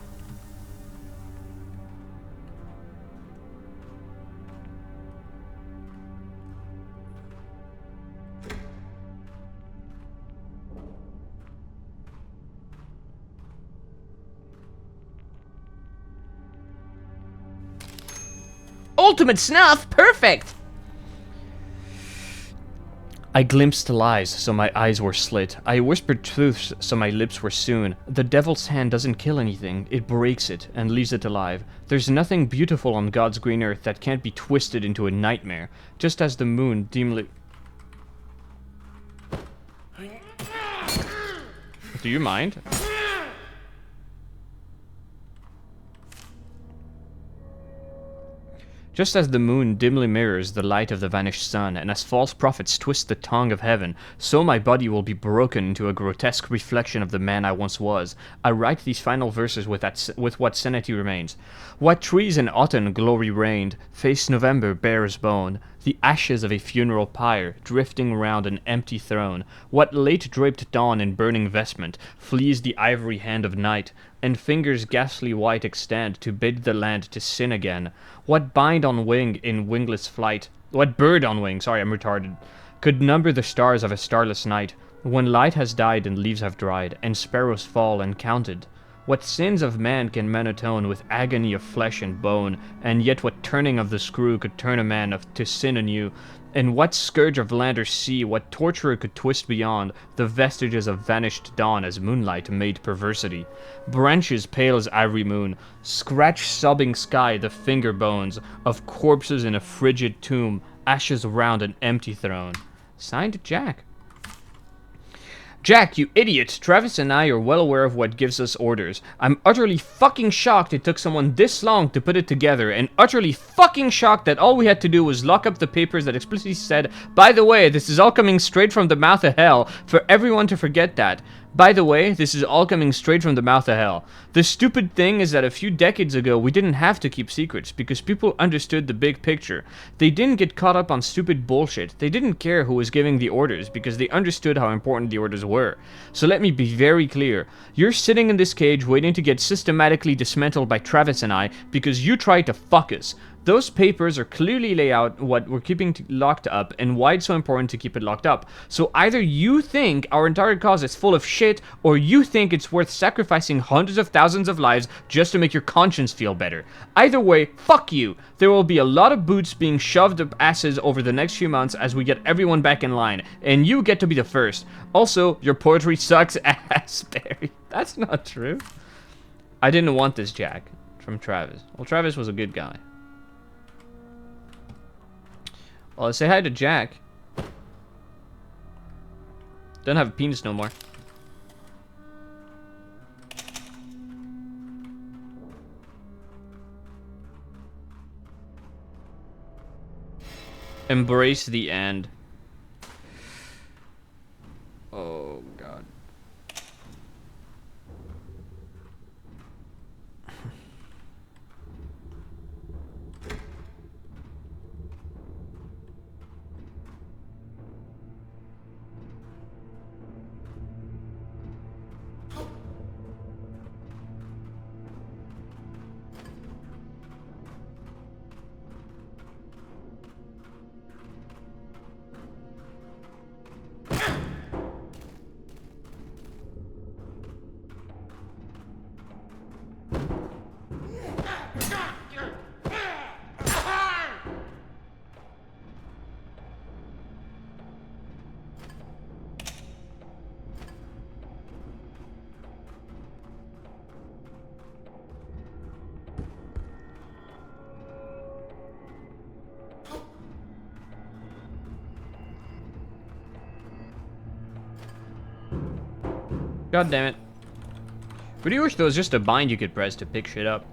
Ultimate snuff, perfect! I glimpsed lies, so my eyes were slit. I whispered truths, so my lips were sewn. The devil's hand doesn't kill anything, it breaks it and leaves it alive. There's nothing beautiful on God's green earth that can't be twisted into a nightmare, just as the moon dimly... Do you mind? Just as the moon dimly mirrors the light of the vanished sun, and as false prophets twist the tongue of heaven, so my body will be broken into a grotesque reflection of the man I once was. I write these final verses with what sanity remains. What trees in autumn glory reigned, face November bare as bone, the ashes of a funeral pyre, drifting round an empty throne. What late draped dawn in burning vestment, flees the ivory hand of night, and fingers ghastly white extend to bid the land to sin again. What bind on wing in wingless flight, what bird on wing, sorry I'm retarded, could number the stars of a starless night, when light has died and leaves have dried, and sparrows fall uncounted? What sins of man can man atone with agony of flesh and bone, and yet what turning of the screw could turn a man to sin anew? And what scourge of land or sea, what torturer could twist beyond the vestiges of vanished dawn as moonlight made perversity? Branches pale as ivory moon, scratch sobbing sky the finger bones of corpses in a frigid tomb, ashes round an empty throne. Signed, Jack. Jack, you idiot! Travis and I are well aware of what gives us orders. I'm utterly fucking shocked it took someone this long to put it together, and utterly fucking shocked that all we had to do was lock up the papers that explicitly said, by the way, this is all coming straight from the mouth of hell, for everyone to forget that. By the way, this is all coming straight from the mouth of hell. The stupid thing is that a few decades ago, we didn't have to keep secrets because people understood the big picture. They didn't get caught up on stupid bullshit. They didn't care who was giving the orders because they understood how important the orders were. So let me be very clear. You're sitting in this cage waiting to get systematically dismantled by Travis and I because you tried to fuck us. Those papers are clearly lay out what we're keeping locked up and why it's so important to keep it locked up. So either you think our entire cause is full of shit, or you think it's worth sacrificing hundreds of thousands of lives just to make your conscience feel better. Either way, fuck you. There will be a lot of boots being shoved up asses over the next few months as we get everyone back in line, and you get to be the first. Also, your poetry sucks ass, Barry. That's not true. I didn't want this, Jack. From Travis. Well, Travis was a good guy. Well, say hi to Jack. Don't have a penis no more. Embrace the end. Oh, God. God damn it. Really wish there was just a bind you could press to pick shit up.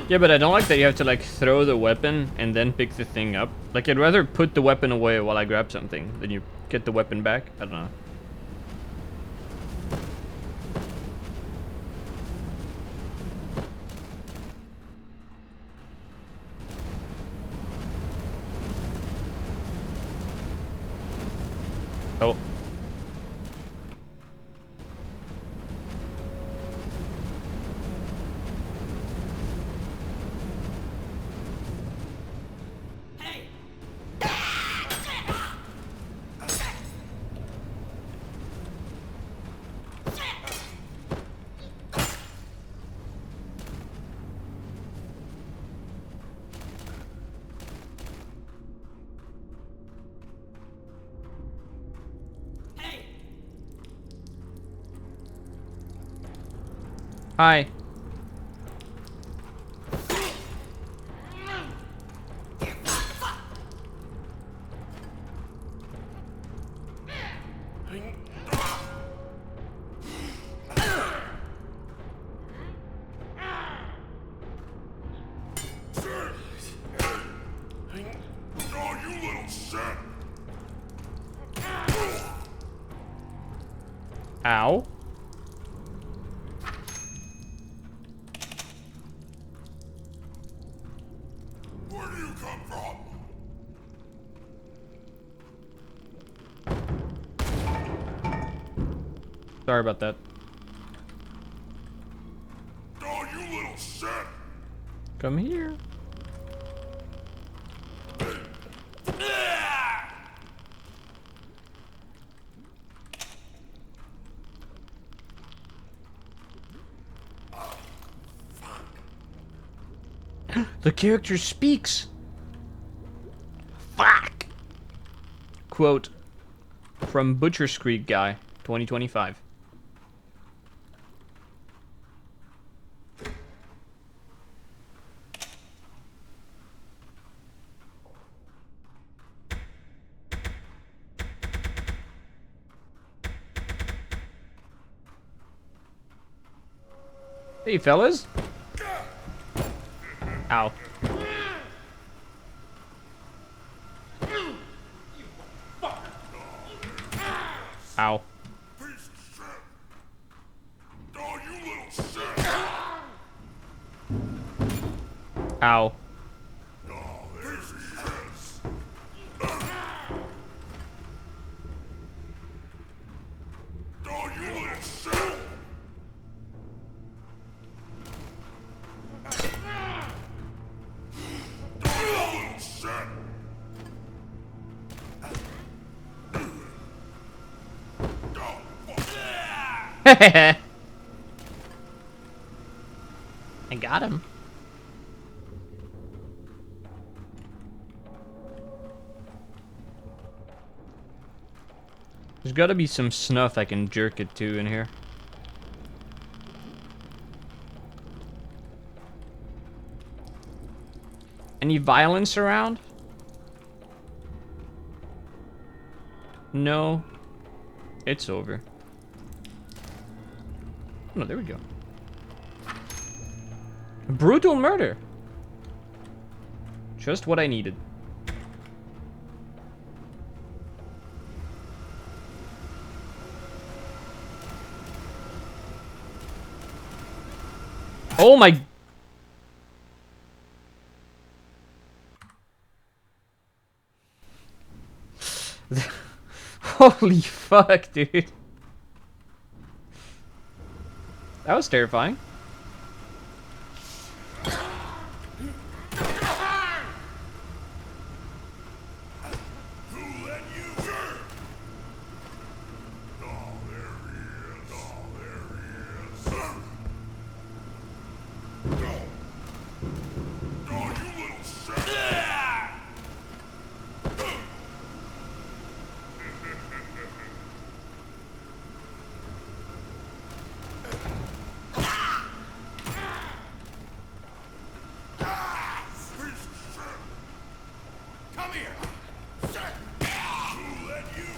Yeah, but I don't like that you have to, like, throw the weapon and then pick the thing up. Like, I'd rather put the weapon away while I grab something than you get the weapon back. I don't know. Oh. Hi. Oh, you little shit! Ow. Where do you come from? Sorry about that. Come here. The character speaks. Fuck. Quote from Butcher Street Guy, 2025. Hey, fellas. Ow. Ow. Piece of shit. Oh, you little shit. Ow. Oh, there he is. Oh, you little shit. Oh, you little shit. I got him. There's gotta be some snuff I can jerk it to in here. Any violence around? No. It's over. Oh, there we go. Brutal murder. Just what I needed. Oh my... Holy fuck, dude. That was terrifying. Who let you in? Oh, there he is. Oh, there he is. Oh, you little shit. Piece of shit. Come here. Who let you in?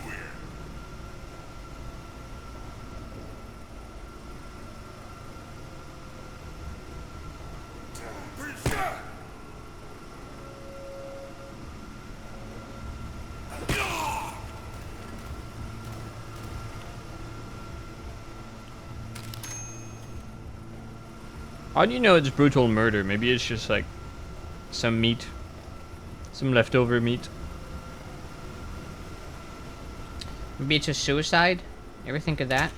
Piece of shit. How do you know it's brutal murder? Maybe it's just like some meat. Some leftover meat. Maybe it's a suicide. Ever think of that?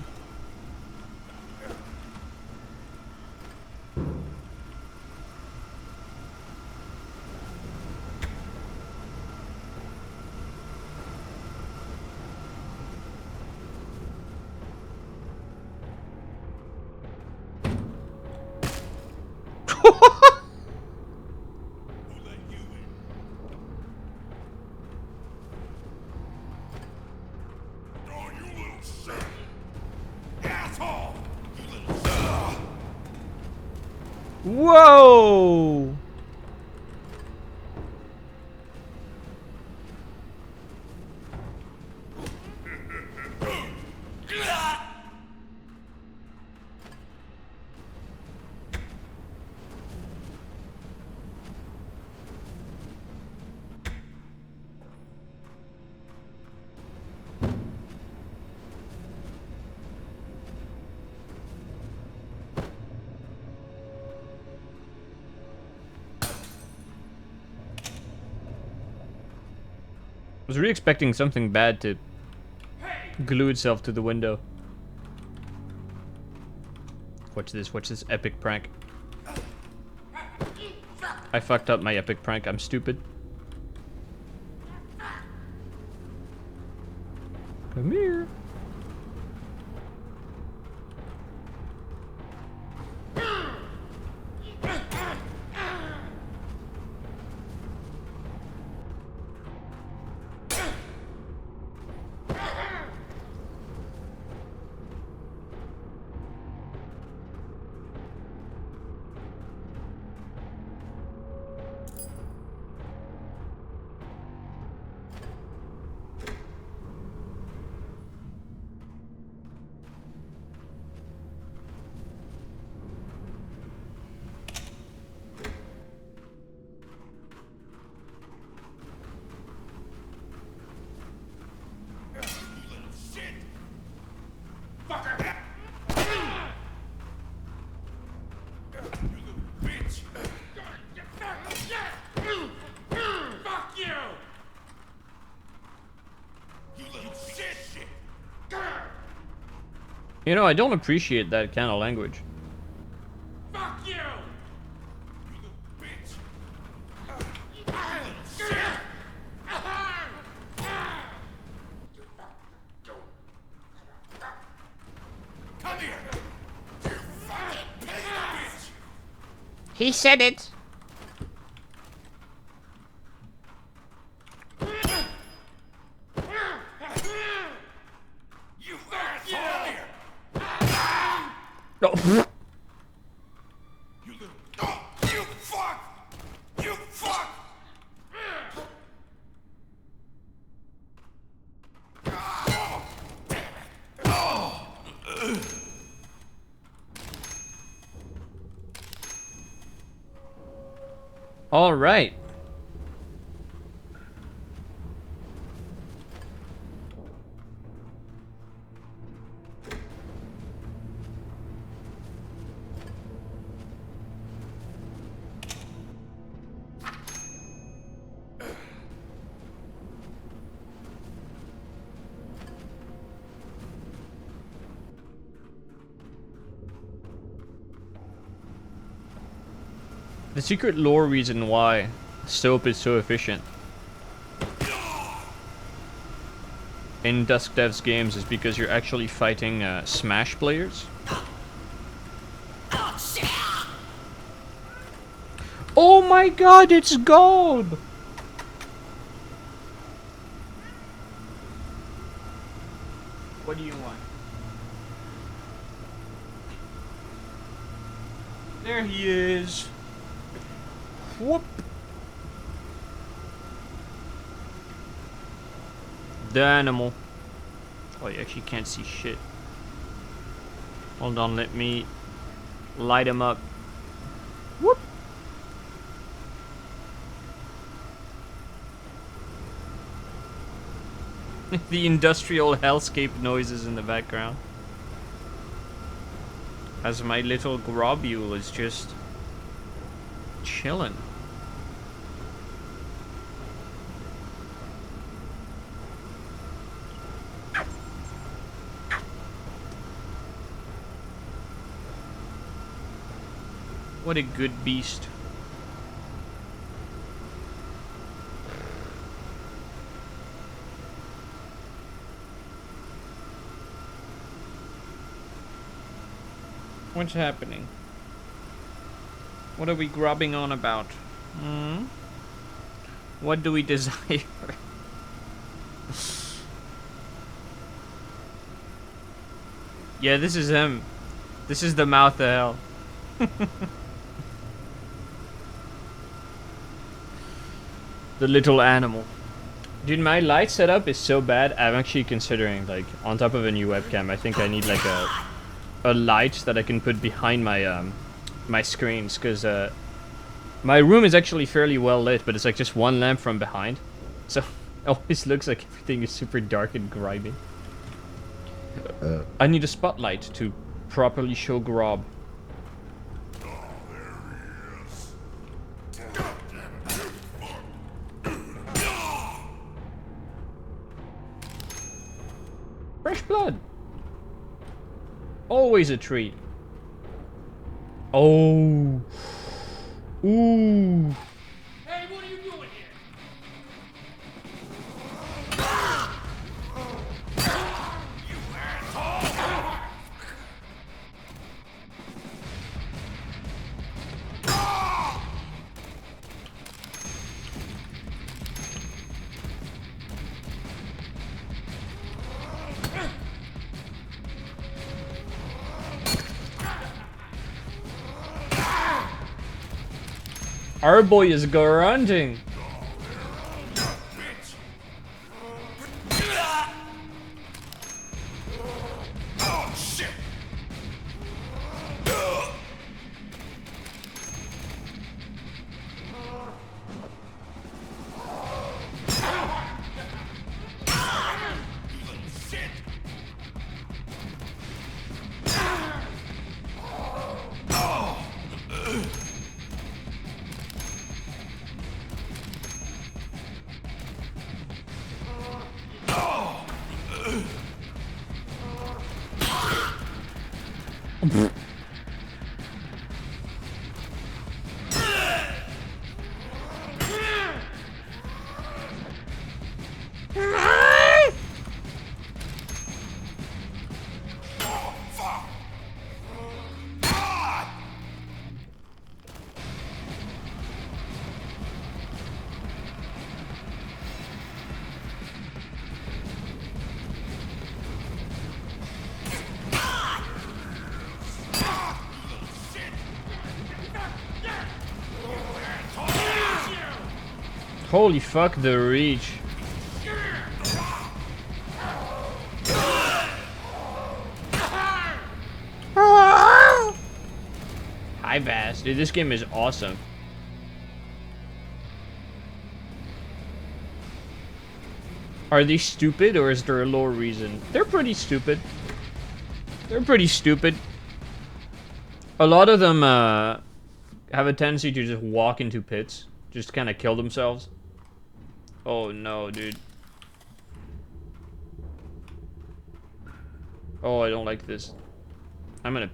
Who let you in? Oh, you little shit. Asshole. You little shit. Whoa! I was really expecting something bad to glue itself to the window. Watch this epic prank. I fucked up my epic prank. I'm stupid. Come here. Fuck you! You little shit! You know, I don't appreciate that kind of language. Fuck you! You little bitch! Come here! You fucking pig bitch! He said it. You asshole! Come here! Oh. You little... Oh, you fuck! You fuck! Oh, damn it! Oh! All right. The secret lore reason why soap is so efficient in Dusk Dev's games is because you're actually fighting Smash players. Oh, shit! Oh my god, it's gold! What do you want? There he is. Whoop. The animal. Oh, you actually can't see shit. Hold on, let me light him up. Whoop. The industrial hellscape noises in the background. As my little globule is just chilling. What a good beast. What's happening? What are we grubbing on about? Hmm? What do we desire? Yeah, this is him. This is the mouth of hell. The little animal. Dude, my light setup is so bad, I'm actually considering, like, on top of a new webcam, I think I need, like, a light that I can put behind my, my screens, because, my room is actually fairly well lit, but it's, like, just one lamp from behind. So, it always looks like everything is super dark and grimy. I need a spotlight to properly show Grob. Fresh blood. Always a treat. Oh. Ooh. Hey, what are you doing here? Our boy is grunting. Oh, shit! Holy fuck, the reach. Hi, Bass. Dude, this game is awesome. Are they stupid, or is there a lower reason? They're pretty stupid. They're pretty stupid. A lot of them have a tendency to just walk into pits. Just kind of kill themselves. Oh no, dude. Oh, I don't like this. I'm gonna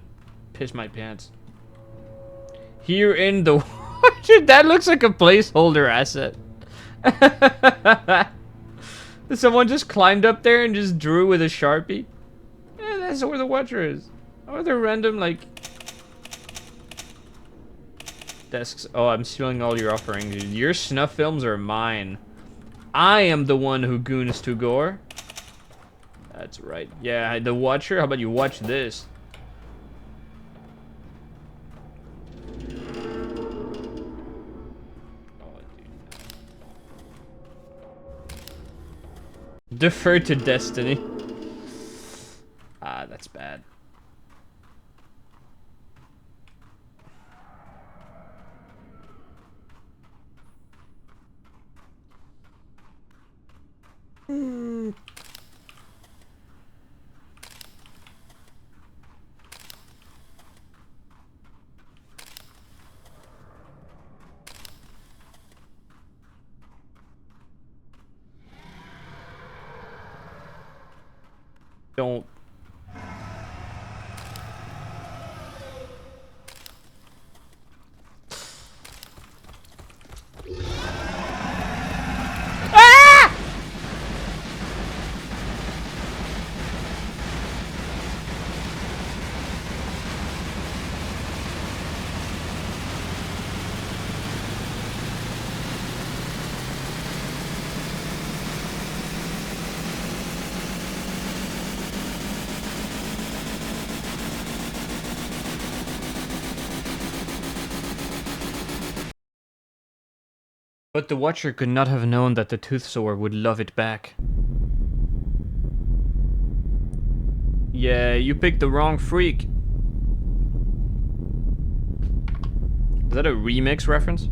piss my pants. Here in the... Dude, that looks like a placeholder asset. Someone just climbed up there and just drew with a Sharpie. Yeah, that's where the Watcher is. Or they're random, like... desks. Oh, I'm stealing all your offerings. Dude. Your snuff films are mine. I am the one who goons to gore. That's right. Yeah, the Watcher. How about you watch this? Oh, dude. Defer to destiny. Ah, that's bad. Don't. Ah! But the Watcher could not have known that the Toothsore would love it back. Yeah, you picked the wrong freak. Is that a remix reference?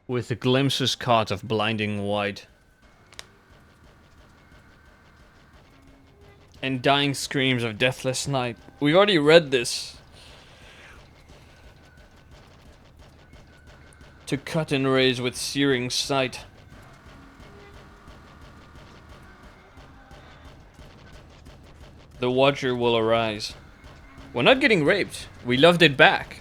With glimpses caught of blinding white. and dying screams of deathless night. We've already read this. To cut and raise with searing sight. The Watcher will arise. We're not getting raped. We loved it back.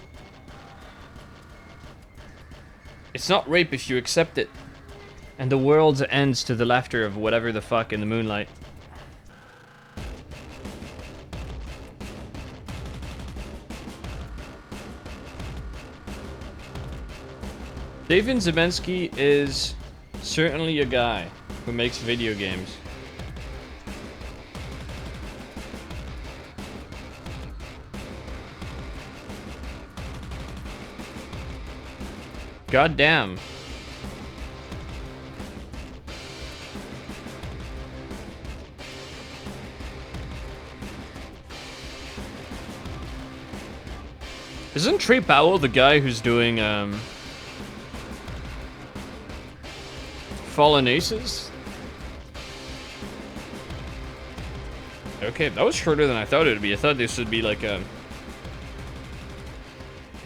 It's not rape if you accept it. And the world ends to the laughter of whatever the fuck in the moonlight. David Zabensky is certainly a guy who makes video games. God damn. Isn't Trey Powell the guy who's doing Fallen Aces? Okay, that was shorter than I thought it would be. I thought this would be like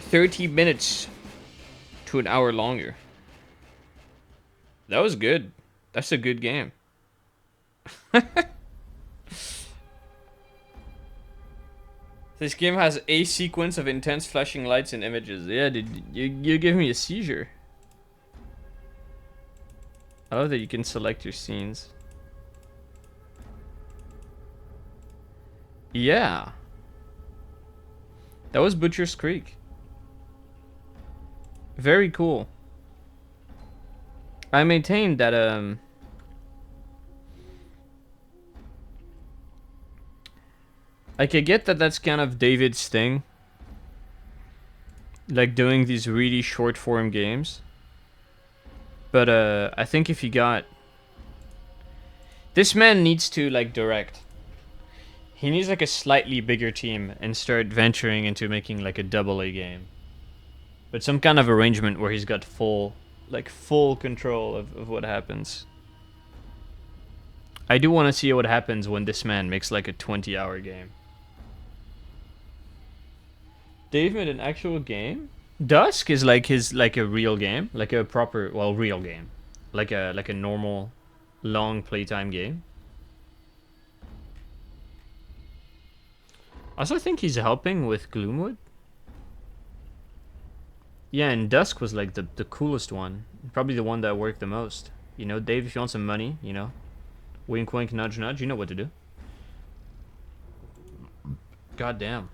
30 minutes to an hour longer. That was good. That's a good game. This game has a sequence of intense flashing lights and images. Yeah, dude, you give me a seizure. I love that you can select your scenes. Yeah. That was Butcher's Creek. Very cool. I maintain that I could get that that's kind of David's thing. Like doing these really short form games. But I think if you got... This man needs to like direct. He needs like a slightly bigger team and start venturing into making like a AA game. But some kind of arrangement where he's got full control of what happens. I do want to see what happens when this man makes like a 20-hour game. Dave made an actual game? Dusk is like his a real game, like a proper real game, like a normal long playtime game. Also, I think he's helping with Gloomwood. Yeah, and Dusk was like the coolest one, probably the one that worked the most. You know, Dave, if you want some money, you know, wink, wink, nudge, nudge, you know what to do. God damn.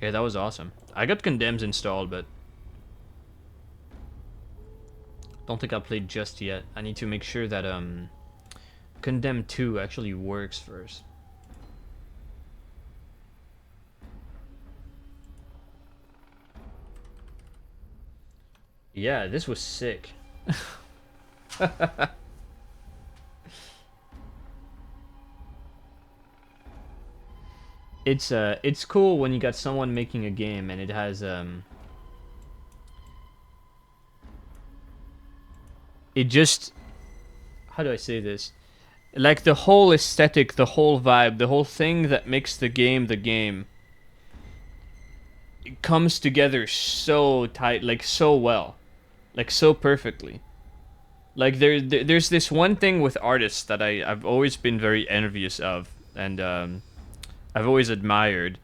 Yeah, that was awesome. I got Condemns installed, but don't think I played just yet. I need to make sure that Condemn 2 actually works first. Yeah, this was sick. It's cool when you got someone making a game and it has it just, how do I say this? Like the whole aesthetic, the whole vibe, the whole thing that makes the game, it comes together so tight, like so well, like so perfectly. Like there's this one thing with artists that I've always been very envious of, and I've always admired,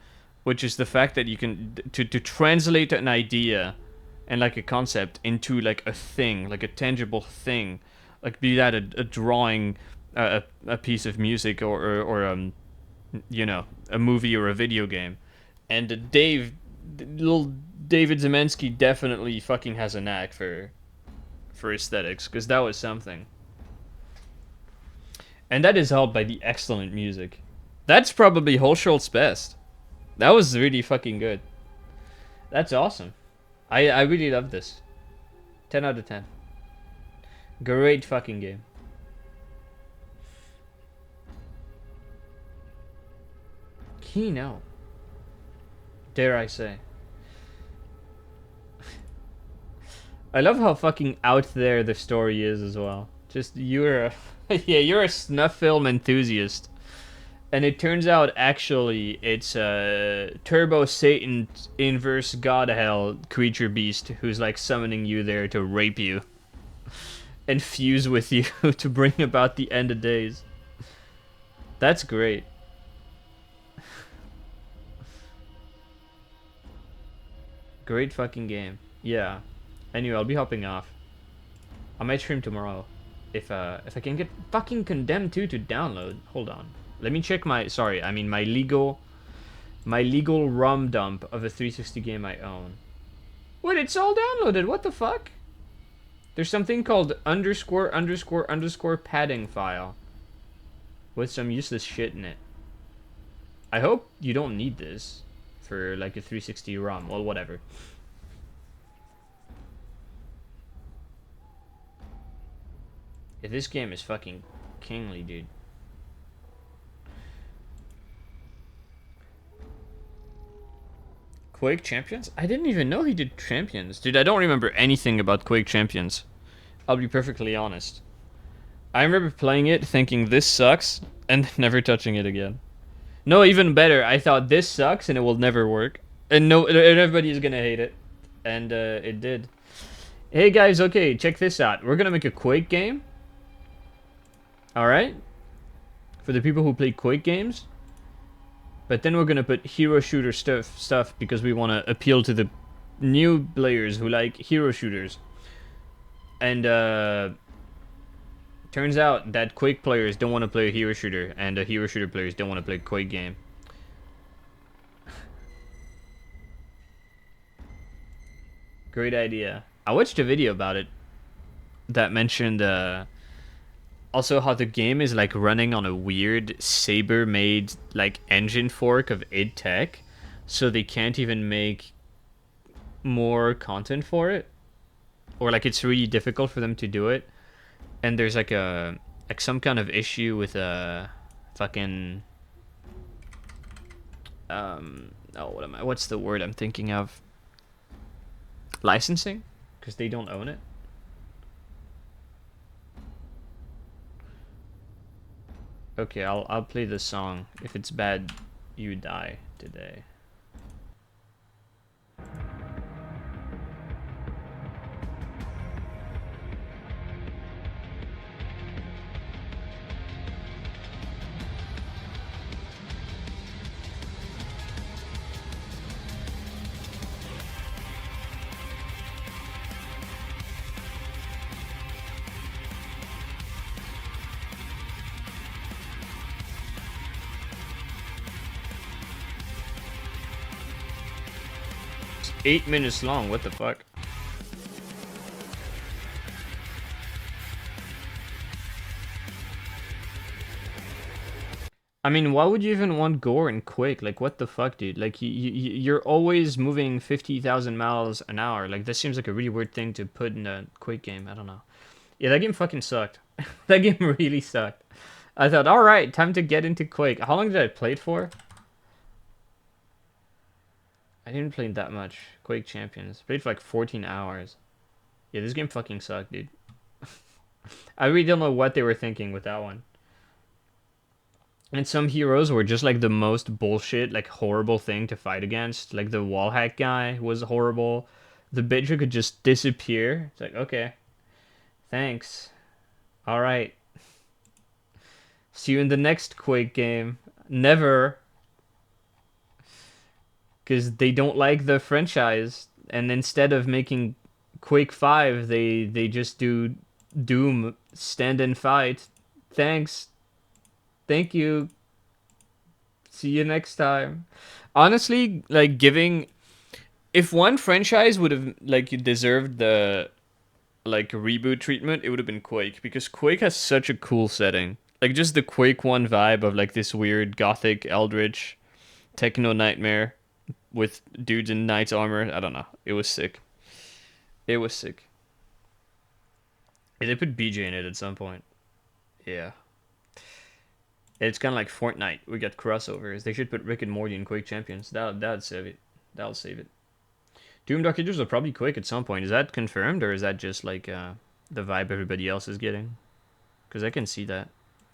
which is the fact that you can to translate an idea and like a concept into like a thing, like a tangible thing, like be that a drawing, a piece of music, or you know, a movie or a video game. And little David Zemensky definitely fucking has a knack for aesthetics, because that was something. And that is helped by the excellent music. That's probably Holschult's best. That was really fucking good. That's awesome. I really love this. 10 out of 10. Great fucking game. Kino. Dare I say. I love how fucking out there the story is as well. Just, you're a... yeah, you're a snuff film enthusiast. And it turns out actually it's Turbo Satan inverse God Hell creature beast who's like summoning you there to rape you and fuse with you to bring about the end of days. That's great. Great fucking game. Yeah. Anyway, I'll be hopping off. I might stream tomorrow. If I can get fucking Condemned 2 to download. Hold on. Let me check my my legal ROM dump of a 360 game I own. Wait, it's all downloaded. What the fuck? There's something called ___ padding file with some useless shit in it. I hope you don't need this for like a 360 ROM. Well, whatever. Yeah, this game is fucking kingly, dude. Quake Champions? I didn't even know he did Champions. Dude, I don't remember anything about Quake Champions. I'll be perfectly honest. I remember playing it, thinking this sucks, and never touching it again. No, even better, I thought this sucks and it will never work. And everybody is gonna hate it. And it did. Hey guys, okay, check this out. We're gonna make a Quake game. Alright? For the people who play Quake games. But then we're gonna put hero shooter stuff because we want to appeal to the new players who like hero shooters. And turns out that Quake players don't want to play a hero shooter, and hero shooter players don't want to play a Quake game. Great idea. I watched a video about it that mentioned also how the game is like running on a weird Saber made like engine fork of id Tech, so they can't even make more content for it, or like it's really difficult for them to do it. And there's like some kind of issue with fucking what's the word I'm thinking of? Licensing, because they don't own it. Okay, I'll play this song. If it's bad, you die today. It's 8 minutes long, what the fuck? I mean, why would you even want gore in Quake? Like, what the fuck, dude? Like, you're always moving 50,000 miles an hour. Like, this seems like a really weird thing to put in a Quake game. I don't know. Yeah, that game fucking sucked. That game really sucked. I thought, alright, time to get into Quake. How long did I play it for? I didn't play that much. Quake Champions. Played for like 14 hours. Yeah, this game fucking sucked, dude. I really don't know what they were thinking with that one. And some heroes were just like the most bullshit, like horrible thing to fight against. Like the wallhack guy was horrible. The bitch who could just disappear. It's like, okay. Thanks. Alright. See you in the next Quake game. Never. Because they don't like the franchise. And instead of making Quake 5, they just do Doom, stand and fight. Thanks. Thank you. See you next time. Honestly, like if one franchise would have like deserved the like reboot treatment, it would have been Quake, because Quake has such a cool setting. Like just the Quake 1 vibe of like this weird gothic eldritch techno nightmare with dudes in knight's armor. I don't know. It was sick. It was sick. They put BJ in it at some point. Yeah. It's kind of like Fortnite. We got crossovers. They should put Rick and Morty in Quake Champions. That'd save it. That'll save it. Doom Dark Ages will probably Quake at some point. Is that confirmed, or is that just like the vibe everybody else is getting? Because I can see that.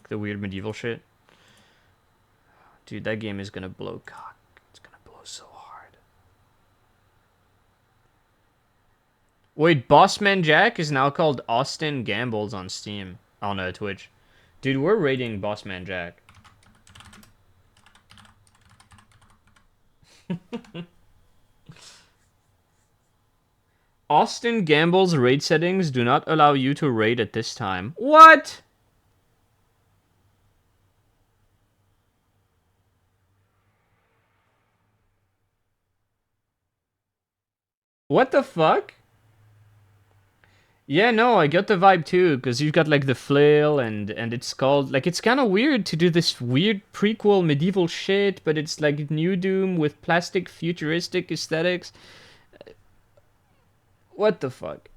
The weird medieval shit. Dude, that game is gonna blow cock. It's gonna blow so hard. Wait, Bossman Jack is now called Austin Gambles on Steam. On Twitch. Dude, we're rating Bossman Jack. Austin Gamble's raid settings do not allow you to raid at this time. What? What the fuck? Yeah, no, I got the vibe too, because you've got like the flail and it's called like it's kind of weird to do this weird prequel medieval shit, but it's like New Doom with plastic futuristic aesthetics. What the fuck?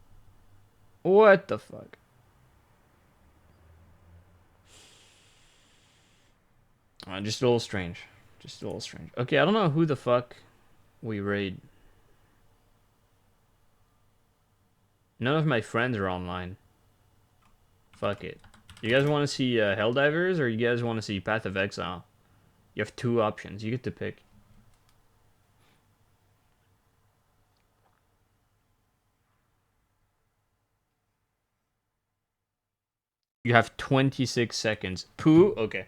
What the fuck? Just a little strange. Just a little strange. Okay, I don't know who the fuck we raid. None of my friends are online. Fuck it. You guys want to see Helldivers or you guys want to see Path of Exile? You have two options. You get to pick. You have 26 seconds. Pooh? Okay.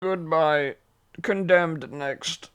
Goodbye. Condemned next.